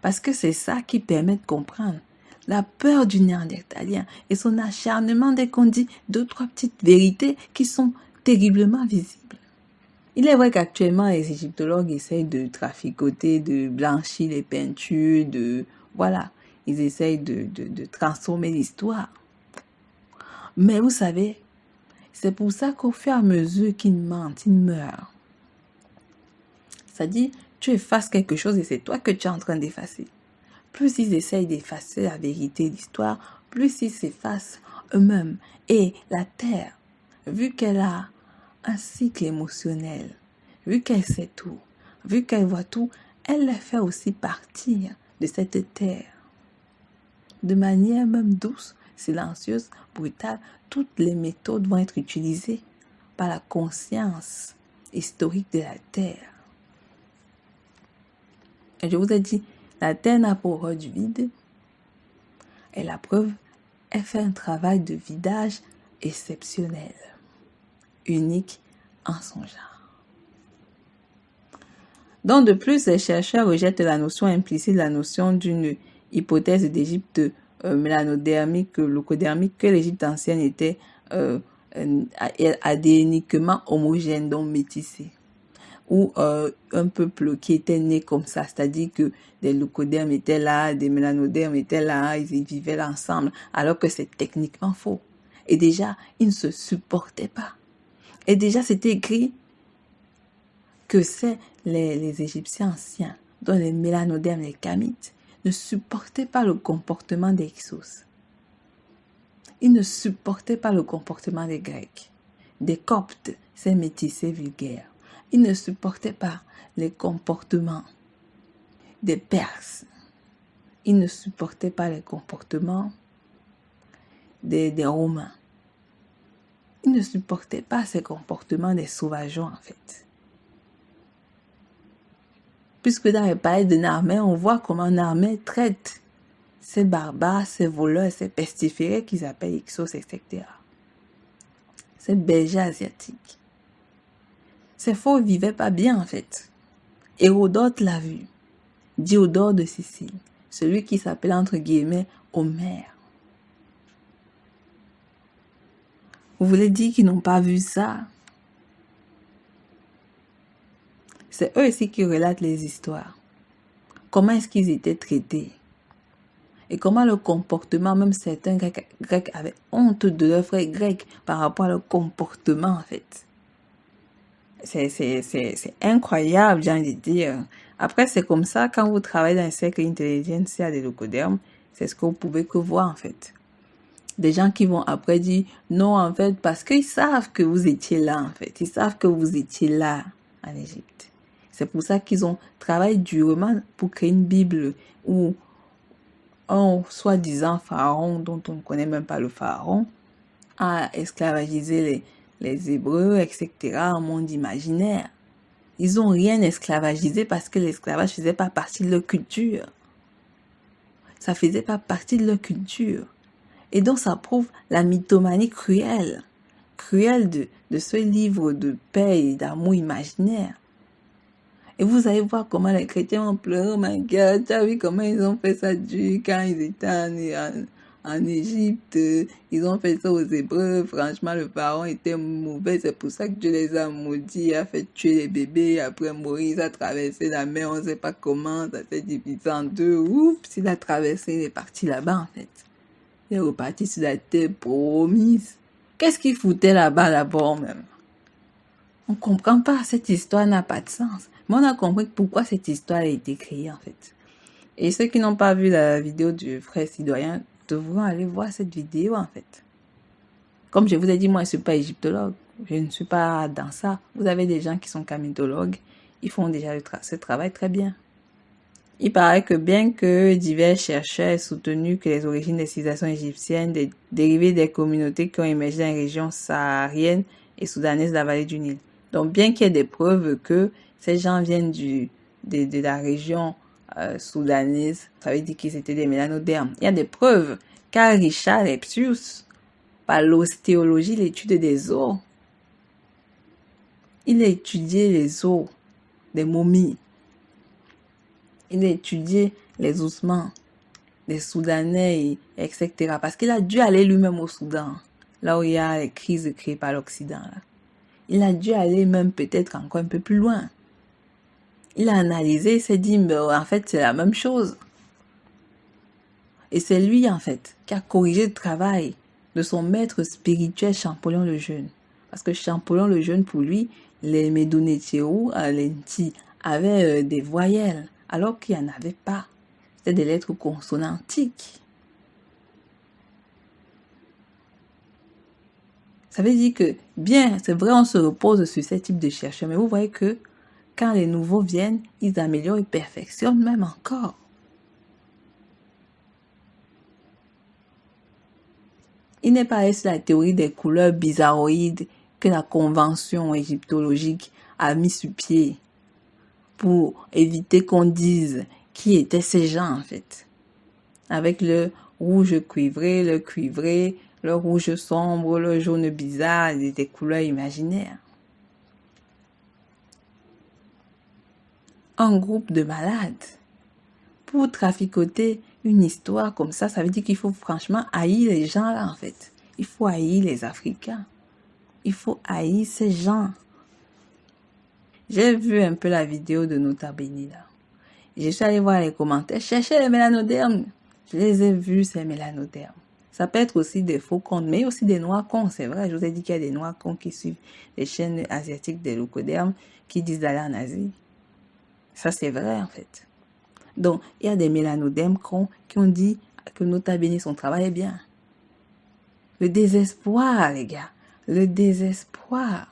Parce que c'est ça qui permet de comprendre la peur du Néandertalien et son acharnement dès qu'on dit 2-3 petites vérités qui sont terriblement visibles. Il est vrai qu'actuellement, les égyptologues essayent de traficoter, de blanchir les peintures, ils essayent de transformer l'histoire. Mais vous savez, c'est pour ça qu'au fur et à mesure qu'ils mentent, ils meurent. C'est-à-dire, tu effaces quelque chose et c'est toi que tu es en train d'effacer. Plus ils essayent d'effacer la vérité de l'histoire, plus ils s'effacent eux-mêmes. Et la Terre, vu qu'elle a un cycle émotionnel, vu qu'elle sait tout, vu qu'elle voit tout, elle les fait aussi partir de cette Terre. De manière même douce, silencieuse, brutale, toutes les méthodes vont être utilisées par la conscience historique de la Terre. Et je vous ai dit, la Terre n'a pas horreur du vide. Et la preuve, elle fait un travail de vidage exceptionnel, unique en son genre. Donc de plus, les chercheurs rejettent la notion implicite, la notion d'une hypothèse d'Égypte mélanodermique, leucodermique, que l'Égypte ancienne était adéniquement homogène, donc métissée. Ou un peuple qui était né comme ça, c'est-à-dire que des leucodermes étaient là, des mélanodermes étaient là, ils vivaient là ensemble, alors que c'est techniquement faux. Et déjà, ils ne se supportaient pas. Et déjà, c'était écrit que c'est les Égyptiens anciens, dont les mélanodermes, les Kamites, ne supportaient pas le comportement des Hyksos. Ils ne supportaient pas le comportement des Grecs, des Coptes, ces métissés vulgaires. Ils ne supportaient pas les comportements des Perses. Ils ne supportaient pas les comportements des Romains. Ils ne supportaient pas ces comportements des sauvageons, en fait. Puisque dans les palais de Narmer, on voit comment Narmer traite ces barbares, ces voleurs, ces pestiférés qu'ils appellent Hyksos, etc. Ces bergers asiatiques. Ces faux ne vivaient pas bien, en fait. Hérodote l'a vu. Diodore de Sicile, celui qui s'appelait entre guillemets Homère. Vous voulez dire qu'ils n'ont pas vu ça? C'est eux aussi qui relatent les histoires. Comment est-ce qu'ils étaient traités? Et comment le comportement, même certains Grecs avaient honte de leurs frères grecs par rapport à leur comportement, en fait. C'est incroyable, j'ai envie de dire. Après, c'est comme ça, quand vous travaillez dans un cercle intelligentsia des leucodermes, c'est ce que vous pouvez que voir, en fait. Des gens qui vont après dire, non, en fait, parce qu'ils savent que vous étiez là, en fait. Ils savent que vous étiez là, en Égypte. C'est pour ça qu'ils ont travaillé durement pour créer une Bible où un soi-disant pharaon, dont on ne connaît même pas le pharaon, a esclavagisé les Hébreux, etc., un monde imaginaire. Ils n'ont rien esclavagisé parce que l'esclavage ne faisait pas partie de leur culture. Ça ne faisait pas partie de leur culture. Et donc, ça prouve la mythomanie cruelle de ce livre de paix et d'amour imaginaire. Et vous allez voir comment les chrétiens ont pleuré. Oh my God, tu as vu comment ils ont fait ça dur quand ils étaient en Égypte. Ils ont fait ça aux Hébreux. Franchement, le pharaon était mauvais. C'est pour ça que Dieu les a maudits. Il a fait tuer les bébés. Après, Moïse a traversé la mer. On ne sait pas comment. Ça s'est divisé en deux. Oups, il a traversé. Il est parti là-bas, en fait. Il est reparti sur la terre promise. Qu'est-ce qu'il foutait là-bas, d'abord, même? On ne comprend pas. Cette histoire n'a pas de sens. Mais on a compris pourquoi cette histoire a été créée, en fait. Et ceux qui n'ont pas vu la vidéo du frère Sidoyen devront aller voir cette vidéo, en fait. Comme je vous ai dit, moi, je ne suis pas égyptologue. Je ne suis pas dans ça. Vous avez des gens qui sont kamitologues. Ils font déjà ce travail très bien. Il paraît que bien que divers chercheurs aient soutenu que les origines des civilisations égyptiennes dérivées des communautés qui ont émergé dans les régions sahariennes et soudanaises de la vallée du Nil. Donc, bien qu'il y ait des preuves que ces gens viennent de la région soudanaise, ça veut dire qu'ils étaient des mélanodermes. Il y a des preuves, car Richard Lepsius, par l'ostéologie, l'étude des os, il a étudié les os des momies. Il a étudié les ossements des Soudanais, etc. Parce qu'il a dû aller lui-même au Soudan, là où il y a les crises créées par l'Occident. Il a dû aller même peut-être encore un peu plus loin. Il a analysé, il s'est dit, mais en fait, c'est la même chose. Et c'est lui, en fait, qui a corrigé le travail de son maître spirituel, Champollion le Jeune. Parce que Champollion le Jeune, pour lui, les Médonetiérou, les Nti, avaient des voyelles, alors qu'il n'y en avait pas. C'était des lettres consonantiques. Ça veut dire que, bien, c'est vrai, on se repose sur ces types de chercheurs, mais vous voyez que quand les nouveaux viennent, ils améliorent, ils perfectionnent même encore. Il n'est pas sur la théorie des couleurs bizarroïdes que la convention égyptologique a mis sur pied pour éviter qu'on dise qui étaient ces gens en fait. Avec le rouge cuivré, le rouge sombre, le jaune bizarre, des couleurs imaginaires. Un groupe de malades pour traficoter une histoire comme ça veut dire qu'il faut franchement haïr les gens là en fait. Il faut haïr les Africains. Il faut haïr ces gens. J'ai vu un peu la vidéo de Nota Bene là. Je suis allée voir les commentaires, chercher les mélanodermes. Je les ai vus, ces mélanodermes. Ça peut être aussi des faux comptes, mais aussi des noirs cons, c'est vrai. Je vous ai dit qu'il y a des noirs cons qui suivent les chaînes asiatiques des leucodermes qui disent d'aller en Asie. Ça, c'est vrai, en fait. Donc, il y a des mélanodermes cons qui ont dit que Nota Bene, son travail est bien. Le désespoir, les gars. Le désespoir.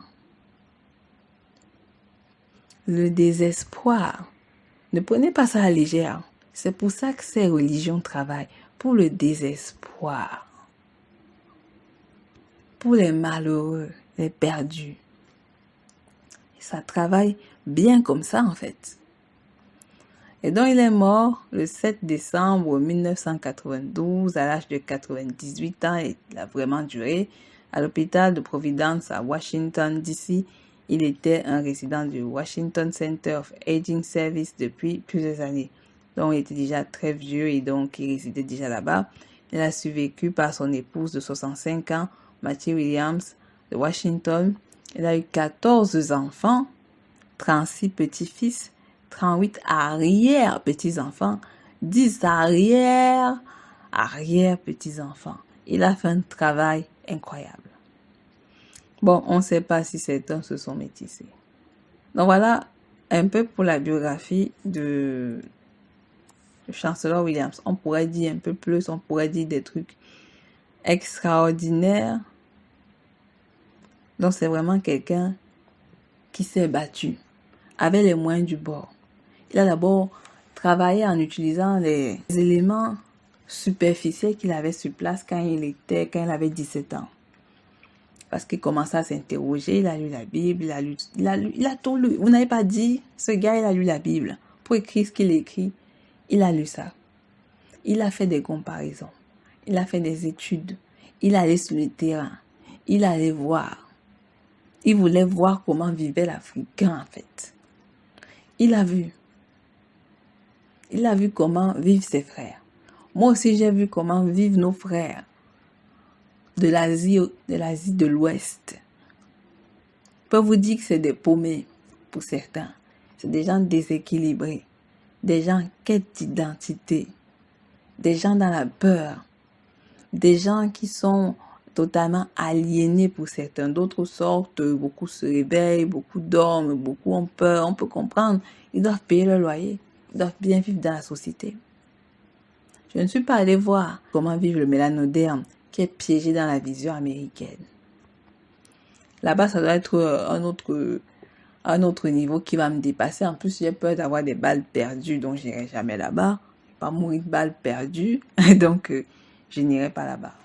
Le désespoir. Ne prenez pas ça à la légère. C'est pour ça que ces religions travaillent. Pour le désespoir. Pour les malheureux, les perdus. Ça travaille bien comme ça, en fait. Et donc, il est mort le 7 décembre 1992 à l'âge de 98 ans. Et il a vraiment duré à l'hôpital de Providence à Washington, D.C. Il était un résident du Washington Center of Aging Service depuis plusieurs années. Donc, il était déjà très vieux et donc il résidait déjà là-bas. Il a survécu par son épouse de 65 ans, Mattie Williams, de Washington. Il a eu 14 enfants, 36 petits-fils, 38 arrière-petits-enfants, 10 arrière-petits-enfants. Il a fait un travail incroyable. Bon, on ne sait pas si certains se sont métissés. Donc voilà un peu pour la biographie de Chancellor Williams. On pourrait dire un peu plus, on pourrait dire des trucs extraordinaires. Donc c'est vraiment quelqu'un qui s'est battu avec les moyens du bord. Il a d'abord travaillé en utilisant les éléments superficiels qu'il avait sur place quand il avait 17 ans. Parce qu'il commençait à s'interroger, il a lu la Bible, il a tout lu. Vous n'avez pas dit, ce gars, il a lu la Bible. Pour écrire ce qu'il écrit, il a lu ça. Il a fait des comparaisons. Il a fait des études. Il allait sur le terrain. Il allait voir. Il voulait voir comment vivait l'Africain, en fait. Il a vu. Il a vu comment vivent ses frères. Moi aussi, j'ai vu comment vivent nos frères de l'Asie de l'Ouest. Je peux vous dire que c'est des paumés pour certains. C'est des gens déséquilibrés, des gens en quête d'identité, des gens dans la peur, des gens qui sont totalement aliénés pour certains. D'autres sortent, beaucoup se réveillent, beaucoup dorment, beaucoup ont peur. On peut comprendre, ils doivent payer leur loyer, ils doivent bien vivre dans la société. Je ne suis pas allée voir comment vivre le mélanoderme qui est piégé dans la vision américaine. Là-bas, ça doit être un autre niveau qui va me dépasser. En plus, j'ai peur d'avoir des balles perdues, donc je n'irai jamais là-bas. Je ne vais pas mourir de balles perdues, donc je n'irai pas là-bas.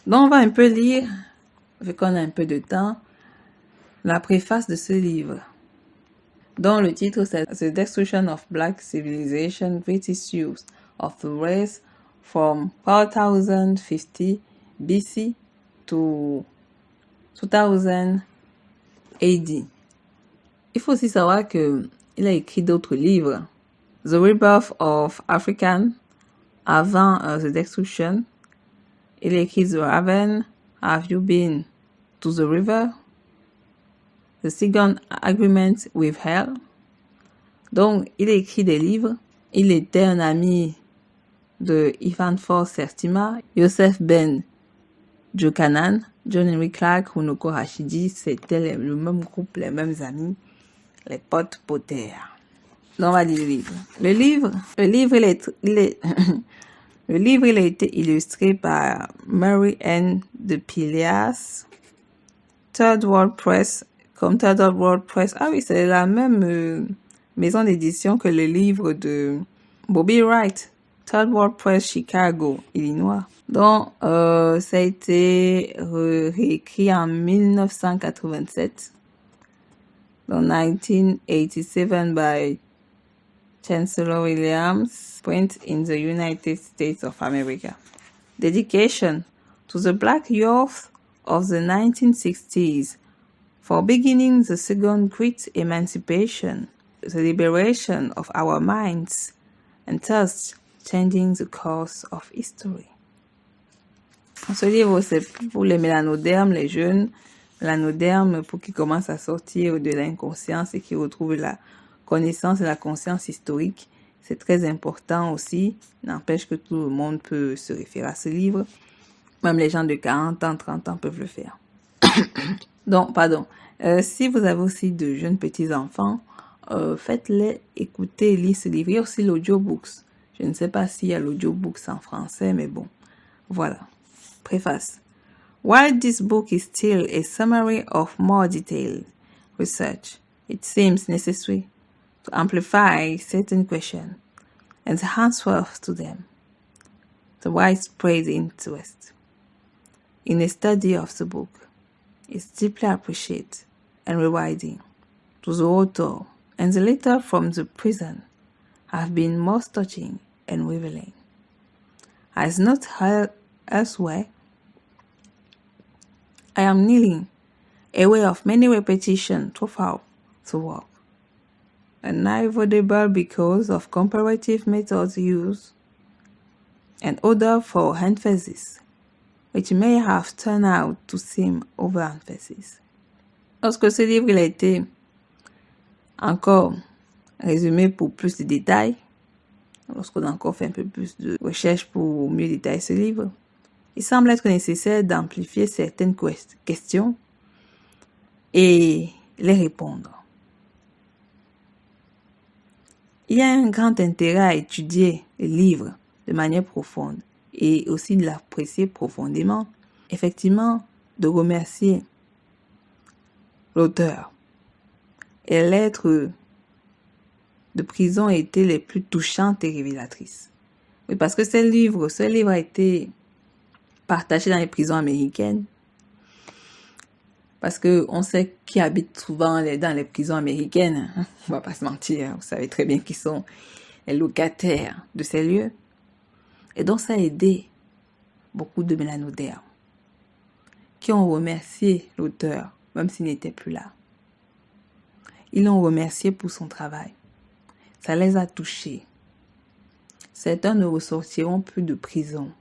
Donc, on va un peu lire, vu qu'on a un peu de temps, La préface de ce livre, dont le titre c'est The Destruction of Black Civilization, British Use of the Race from 4050 BC to 2000 AD. Il faut aussi savoir que il a écrit d'autres livres. The Rebirth of African, avant The Destruction. Il a écrit The Raven, Have You Been to the River? The Second Agreement with Hell. Donc, il a écrit des livres. Il était un ami de Ivan Foer Sertima, Yosef Ben Jochanan, John Henry Clark, Runoko Rashidi. C'était le même groupe, les mêmes amis, les potes potaires. Donc, on va dire le livre. Le livre, il a été illustré par Mary Ann de Pilias, Third World Press. Comme Third World Press. Ah oui, c'est la même maison d'édition que le livre de Bobby Wright. Third World Press, Chicago, Illinois. Donc, ça a été réécrit en 1987. Donc, 1987 by Chancellor Williams, print in the United States of America. Dedication to the Black youth of the 1960s. For beginning the second great emancipation, the liberation of our minds, and thus changing the course of history. Ce livre, c'est pour les mélanodermes, les jeunes mélanodermes, pour qu'ils commencent à sortir de l'inconscience et qu'ils retrouvent la connaissance et la conscience historique. C'est très important aussi. N'empêche que tout le monde peut se référer à ce livre. Même les gens de 40 ans, 30 ans peuvent le faire. Donc, pardon. Si vous avez aussi de jeunes petits-enfants, faites-les écouter et lire ce livre. Il y a aussi l'audiobooks. Je ne sais pas s'il y a l'audiobooks en français, mais bon. Voilà. Préface. While this book is still a summary of more detailed research, it seems necessary to amplify certain questions and the answers to them. The widespread interest in a study of the book is deeply appreciated and rewarding to the author, and the letter from the prison have been most touching and revealing. As not elsewhere, I am kneeling, aware of many repetitions throughout the work, unavoidable because of comparative methods used, and other for emphasis, which may have turned out to seem overemphasis. Lorsque ce livre il a été encore résumé pour plus de détails, lorsqu'on a encore fait un peu plus de recherche pour mieux détailler ce livre, il semble être nécessaire d'amplifier certaines questions et les répondre. Il y a un grand intérêt à étudier le livre de manière profonde et aussi de l'apprécier profondément. Effectivement, de remercier l'auteur. Et les lettres de prison étaient les plus touchantes et révélatrices. Oui, parce que ce livre a été partagé dans les prisons américaines. Parce que on sait qui habite souvent dans les prisons américaines. Hein? On va pas se mentir, vous savez très bien qui sont les locataires de ces lieux. Et donc ça a aidé beaucoup de mélanodermes qui ont remercié l'auteur, même s'il n'était plus là. Ils l'ont remercié pour son travail. Ça les a touchés. Certains ne ressortiront plus de prison.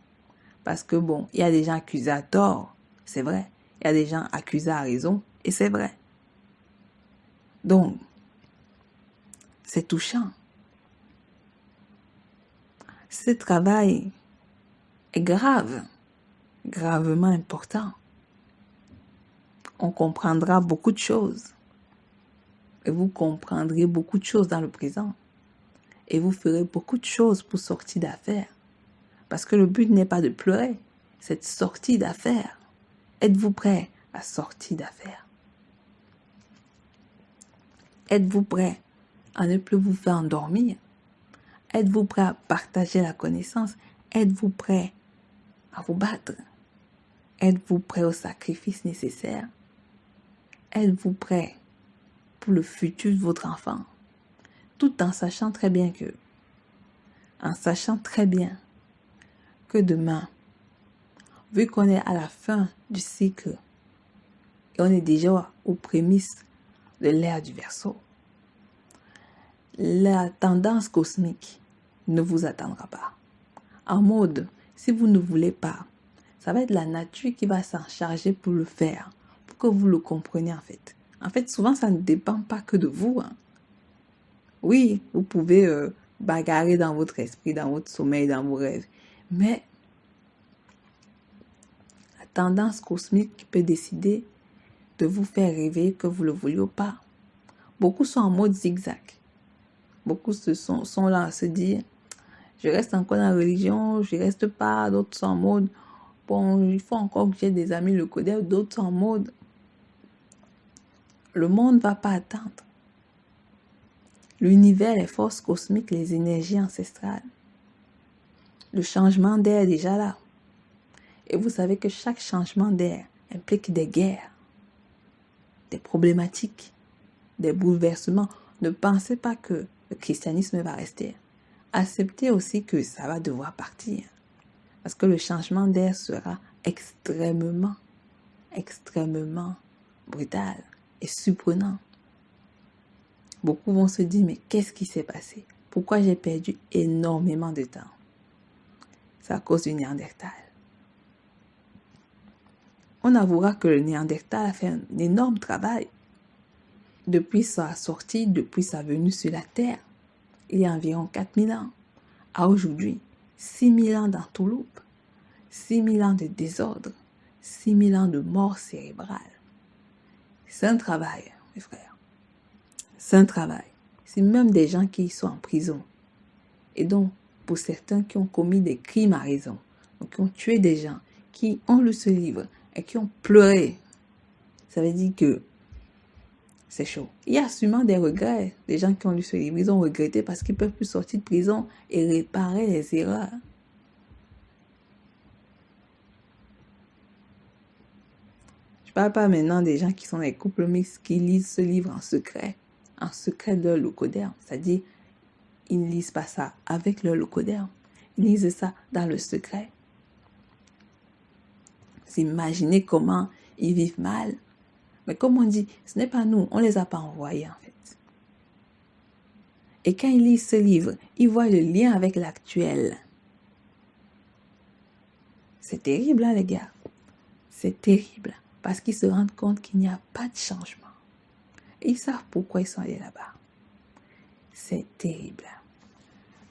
Parce que bon, il y a des gens accusés à tort, c'est vrai. Il y a des gens accusés à raison, et c'est vrai. Donc, c'est touchant. Ce travail est grave, gravement important. On comprendra beaucoup de choses. Et vous comprendrez beaucoup de choses dans le présent. Et vous ferez beaucoup de choses pour sortir d'affaires. Parce que le but n'est pas de pleurer, c'est de sortir d'affaires. Êtes-vous prêt à sortir d'affaires? Êtes-vous prêt à ne plus vous faire endormir? Êtes-vous prêt à partager la connaissance? Êtes-vous prêt à vous battre? Êtes-vous prêt au sacrifice nécessaire? êtes-vous prêt pour le futur de votre enfant? Tout en sachant très bien que demain, vu qu'on est à la fin du cycle et on est déjà aux prémices de l'ère du Verseau, la tendance cosmique ne vous attendra pas. En mode, si vous ne voulez pas, ça va être la nature qui va s'en charger pour le faire, pour que vous le compreniez en fait. En fait, souvent, ça ne dépend pas que de vous. Oui, vous pouvez bagarrer dans votre esprit, dans votre sommeil, dans vos rêves. Mais la tendance cosmique peut décider de vous faire rêver que vous le vouliez ou pas. Beaucoup sont en mode zigzag. Beaucoup sont là à se dire, je reste encore dans la religion, je reste pas. D'autres sont en mode, bon, il faut encore que j'ai des amis le codeur. D'autres sont en mode, le monde ne va pas attendre. L'univers, les forces cosmiques, les énergies ancestrales. Le changement d'air est déjà là. Et vous savez que chaque changement d'air implique des guerres, des problématiques, des bouleversements. Ne pensez pas que le christianisme va rester. Acceptez aussi que ça va devoir partir. Parce que le changement d'air sera extrêmement brutal et surprenant. Beaucoup vont se dire, mais qu'est-ce qui s'est passé? Pourquoi j'ai perdu énormément de temps? C'est à cause du Néandertal. On avouera que le Néandertal a fait un énorme travail. Depuis sa sortie, depuis sa venue sur la Terre, il y a environ 4000 ans, à aujourd'hui, 6000 ans d'entourloupe, 6000 ans de désordre, 6000 ans de mort cérébrale. C'est un travail, mes frères. C'est un travail. C'est même des gens qui sont en prison. Et donc, pour certains qui ont commis des crimes à raison, donc qui ont tué des gens, qui ont lu ce livre et qui ont pleuré, ça veut dire que c'est chaud. Il y a sûrement des regrets. Des gens qui ont lu ce livre, ils ont regretté parce qu'ils ne peuvent plus sortir de prison et réparer les erreurs. Je ne parle pas maintenant des gens qui sont des couples mixtes qui lisent ce livre en secret de leur locoderme. C'est-à-dire, ils ne lisent pas ça avec leur locoderme. Ils lisent ça dans le secret. Vous imaginez comment ils vivent mal. Mais comme on dit, ce n'est pas nous, on ne les a pas envoyés en fait. Et quand ils lisent ce livre, ils voient le lien avec l'actuel. C'est terrible, hein, les gars. C'est terrible. Parce qu'ils se rendent compte qu'il n'y a pas de changement. Et ils savent pourquoi ils sont allés là-bas. C'est terrible.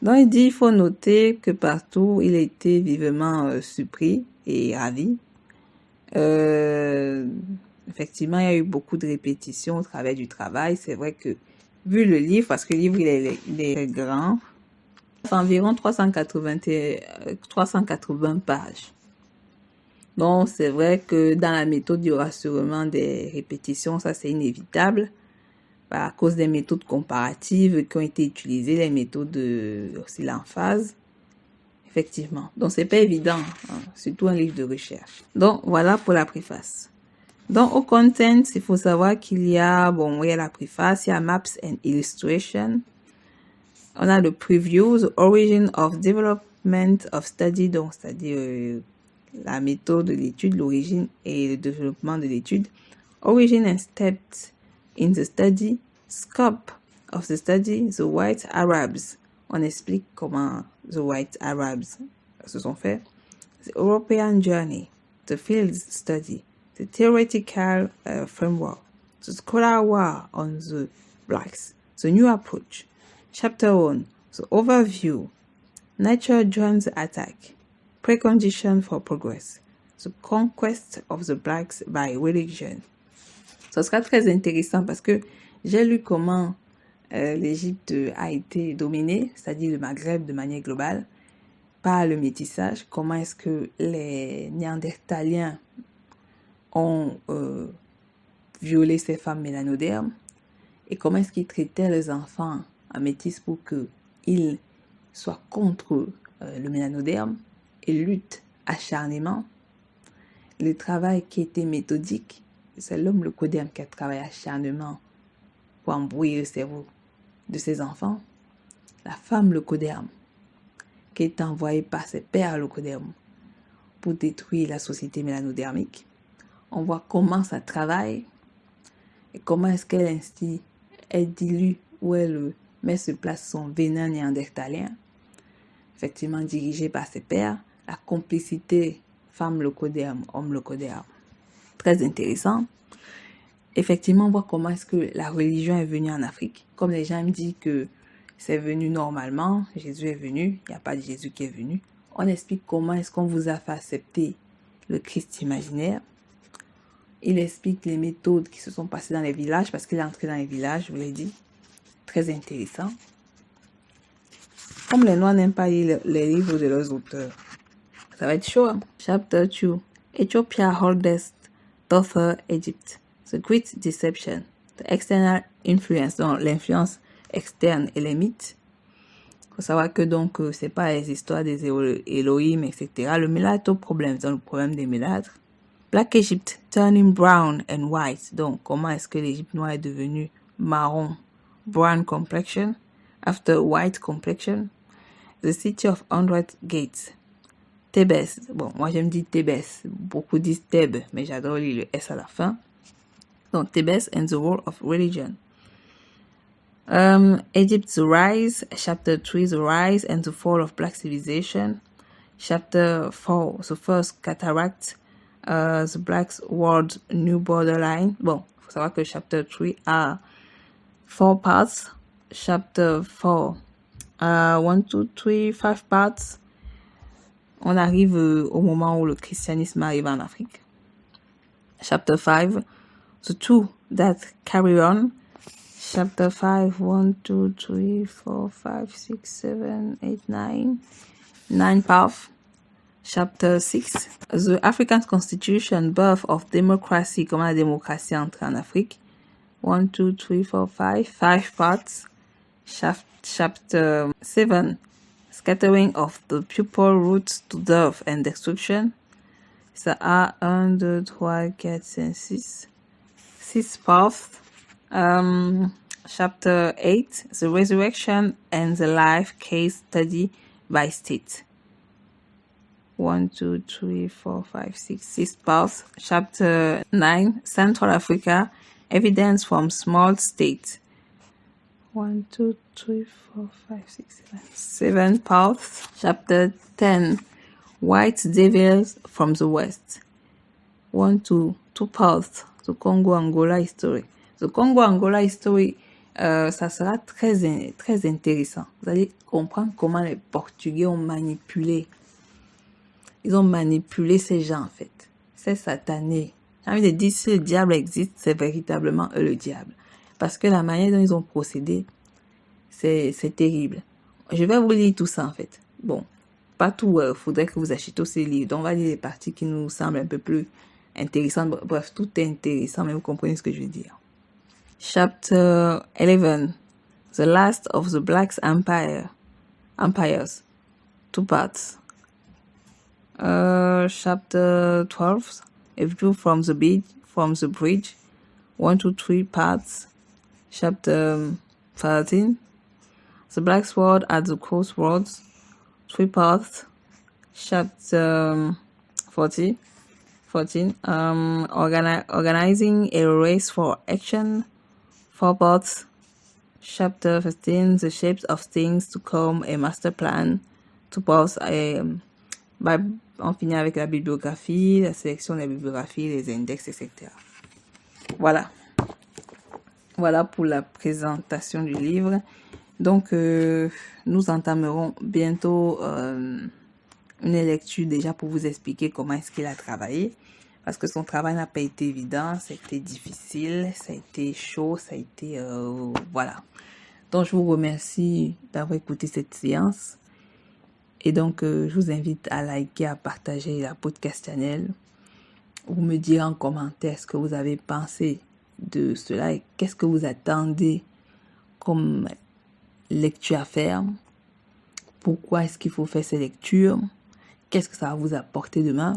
Donc il dit, il faut noter que partout, il a été vivement surpris et ravi. Effectivement, il y a eu beaucoup de répétitions au travers du travail. C'est vrai que, vu le livre, parce que le livre, il est grand, c'est environ 380 pages. Donc, c'est vrai que dans la méthode, il y aura sûrement des répétitions. Ça, c'est inévitable. À cause des méthodes comparatives qui ont été utilisées, les méthodes aussi l'emphase. Effectivement. Donc, c'est pas évident, hein, surtout un livre de recherche. Donc, voilà pour la préface. Donc, au content, il faut savoir qu'il y a, il y a la préface, il y a Maps and Illustration. On a le preview, the origin of development of study, donc c'est-à-dire la méthode de l'étude, l'origine et le développement de l'étude. Origin and steps in the study, scope of the study, the white Arabs. On explique comment the white Arabs se sont faits. The European journey, the field study, the theoretical framework, the scholar war on the blacks, the new approach. Chapter 1, the overview, nature joins the attack, precondition for progress, the conquest of the blacks by religion. Ça sera très intéressant parce que j'ai lu comment l'Égypte a été dominée, c'est-à-dire le Maghreb de manière globale, par le métissage. Comment est-ce que les Néandertaliens ont violé ces femmes mélanodermes et comment est-ce qu'ils traitaient les enfants en métis pour qu'ils soient contre le mélanoderme et luttent acharnément. Le travail qui était méthodique c'est l'homme, le codème, qui a travaillé acharnement pour embrouiller le cerveau de ses enfants. La femme, le codème, qui est envoyée par ses pères, le codème, pour détruire la société mélanodermique. On voit comment ça travaille et comment est-ce qu'elle instille, elle dilue ou elle met sur place son venin néandertalien, effectivement dirigé par ses pères. La complicité femme le codème, homme le codème. Très intéressant. Effectivement, on voit comment est-ce que la religion est venue en Afrique. Comme les gens me disent que c'est venu normalement, Jésus est venu, il n'y a pas de Jésus qui est venu. On explique comment est-ce qu'on vous a fait accepter le Christ imaginaire. Il explique les méthodes qui se sont passées dans les villages, parce qu'il est entré dans les villages, je vous l'ai dit. Très intéressant. Comme les Noirs n'aiment pas lire les livres de leurs auteurs, ça va être chaud. Hein? Chapter 2. Ethiopia Oldest Daughter Egypt. The Great Deception. The External Influence. Donc, l'influence externe et les mythes. Il faut savoir que donc, c'est pas les histoires des Elohim, etc. Le mulâtre au problème, c'est le problème des mulâtres. Black Egypt turning brown and white. Donc, comment est-ce que l'Égypte noire est devenue marron, brown complexion, after white complexion? The City of 100 Gates. Thébès. Bon, moi j'aime dire Thébès. Beaucoup disent Thèbes, mais j'adore lire le S à la fin. Donc, Thébès and the Role of Religion. Egypt's Rise. Chapter 3, The Rise and the Fall of Black Civilization. Chapter 4, The First Cataract. The Black World New Borderline. Bon, il faut savoir que Chapter 3 a 4 parts. Chapter 4 1, 2, 3, 5 parts. On arrive au moment où le christianisme arrive en Afrique. Chapter 5, The Two That Carry On. Chapter 5, 1, 2, 3, 4, 5, 6, 7, 8, 9. 9 parts. Chapter 6, The African Constitution, Birth of Democracy. Comment la démocratie entre en Afrique. 1, 2, 3, 4, 5. 5 parts. Chapter 7, Scattering of the People Roots to Death and Destruction. Ça a 1, 2, 3, 4, 5, 6. 6 parts. Chapter 8, The Resurrection and the Life Case Study by State. 1, 2, 3, 4, 5, 6. 6 parts. Chapter 9, Central Africa, Evidence from Small States. 1, 2, 3, 4, 5, 6, 7 parts. Chapter 10, White Devils from the West. 1, 2 parts. The Congo-Angola History. The Congo-Angola History, ça sera très intéressant. Vous allez comprendre comment les Portugais ont manipulé. Ils ont manipulé ces gens, en fait. C'est satané. J'ai envie de dire, si le diable existe, c'est véritablement eux le diable. Parce que la manière dont ils ont procédé, c'est terrible. Je vais vous lire tout ça, en fait. Bon, pas tout, faudrait que vous achetiez tous ces livres. Donc, on va lire les parties qui nous semblent un peu plus intéressantes. Bref, tout est intéressant, mais vous comprenez ce que je veux dire. Chapter 11. The Last of the Black Empires. 2 parts. Chapter 12. A View from the Bridge. 1, 2, 3 parts. Chapter 13. The Black Sword at the Crossroads. 3 parts. Chapter 14. Organizing a Race for Action. 4 parts. Chapter 15. The Shapes of Things to Come, a Master Plan. 2 parts. On finit avec la bibliographie, la sélection des bibliographies, les index, etc. Voilà. Voilà pour la présentation du livre. Donc, nous entamerons bientôt une lecture déjà pour vous expliquer comment est-ce qu'il a travaillé. Parce que son travail n'a pas été évident, ça a été difficile, ça a été chaud, ça a été... voilà. Donc, je vous remercie d'avoir écouté cette séance. Et donc, je vous invite à liker, à partager la podcast channel. Ou me dire en commentaire ce que vous avez pensé de cela et qu'est-ce que vous attendez comme lecture à faire. Pourquoi est-ce qu'il faut faire ces lectures? Qu'est-ce que ça va vous apporter demain?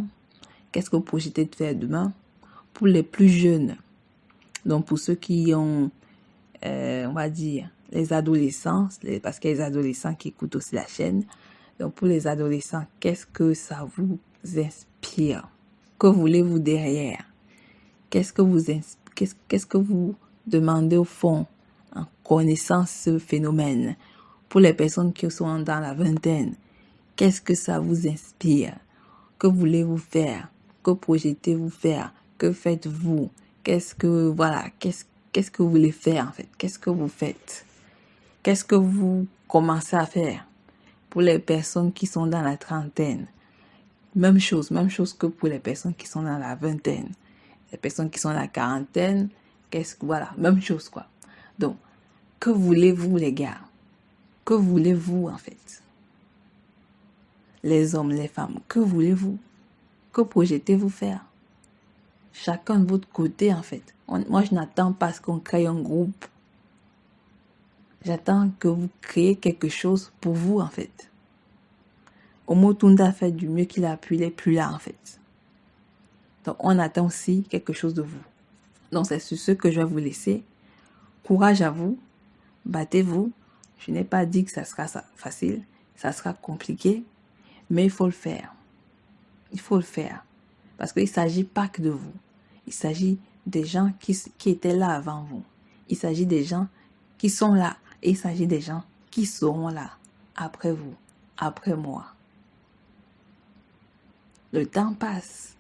Qu'est-ce que vous projetez de faire demain? pour les plus jeunes. Donc, pour ceux qui ont, on va dire, les adolescents, parce qu'il y a les adolescents qui écoutent aussi la chaîne. Donc, pour les adolescents, qu'est-ce que ça vous inspire? Que voulez-vous derrière? Qu'est-ce que vous demandez au fond en connaissant ce phénomène? Pour les personnes qui sont dans la vingtaine, qu'est-ce que ça vous inspire? Que voulez-vous faire? Que projetez-vous faire? Que faites-vous? Qu'est-ce que vous voulez faire en fait? Qu'est-ce que vous faites? Qu'est-ce que vous commencez à faire? Pour les personnes qui sont dans la trentaine, même chose que pour les personnes qui sont dans la vingtaine. Les personnes qui sont dans la quarantaine, même chose quoi. Donc, que voulez-vous les gars? Que voulez-vous en fait? Les hommes, les femmes, que voulez-vous? Que projetez-vous faire? Chacun de votre côté en fait. Moi je n'attends pas qu'on crée un groupe. J'attends que vous créez quelque chose pour vous en fait. Omotunda fait du mieux qu'il a pu, il n'est plus là en fait. Donc on attend aussi quelque chose de vous. Donc c'est sur ce que je vais vous laisser. Courage à vous, battez-vous. Je n'ai pas dit que ça sera facile, ça sera compliqué, mais il faut le faire. Il faut le faire. Parce qu'il ne s'agit pas que de vous. Il s'agit des gens qui étaient là avant vous. Il s'agit des gens qui sont là. Et il s'agit des gens qui seront là après vous, après moi. Le temps passe.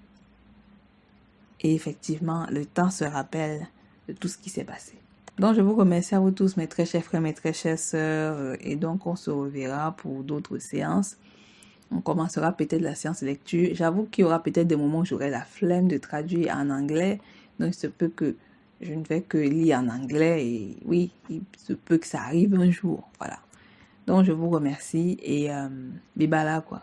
Et effectivement, le temps se rappelle de tout ce qui s'est passé. Donc, je vous remercie à vous tous, mes très chers frères, mes très chères sœurs. Et donc, on se reverra pour d'autres séances. On commencera peut-être la séance de lecture. J'avoue qu'il y aura peut-être des moments où j'aurai la flemme de traduire en anglais. Donc, il se peut que je ne vais que lire en anglais. Et oui, il se peut que ça arrive un jour. Voilà. Donc, je vous remercie et bibala quoi.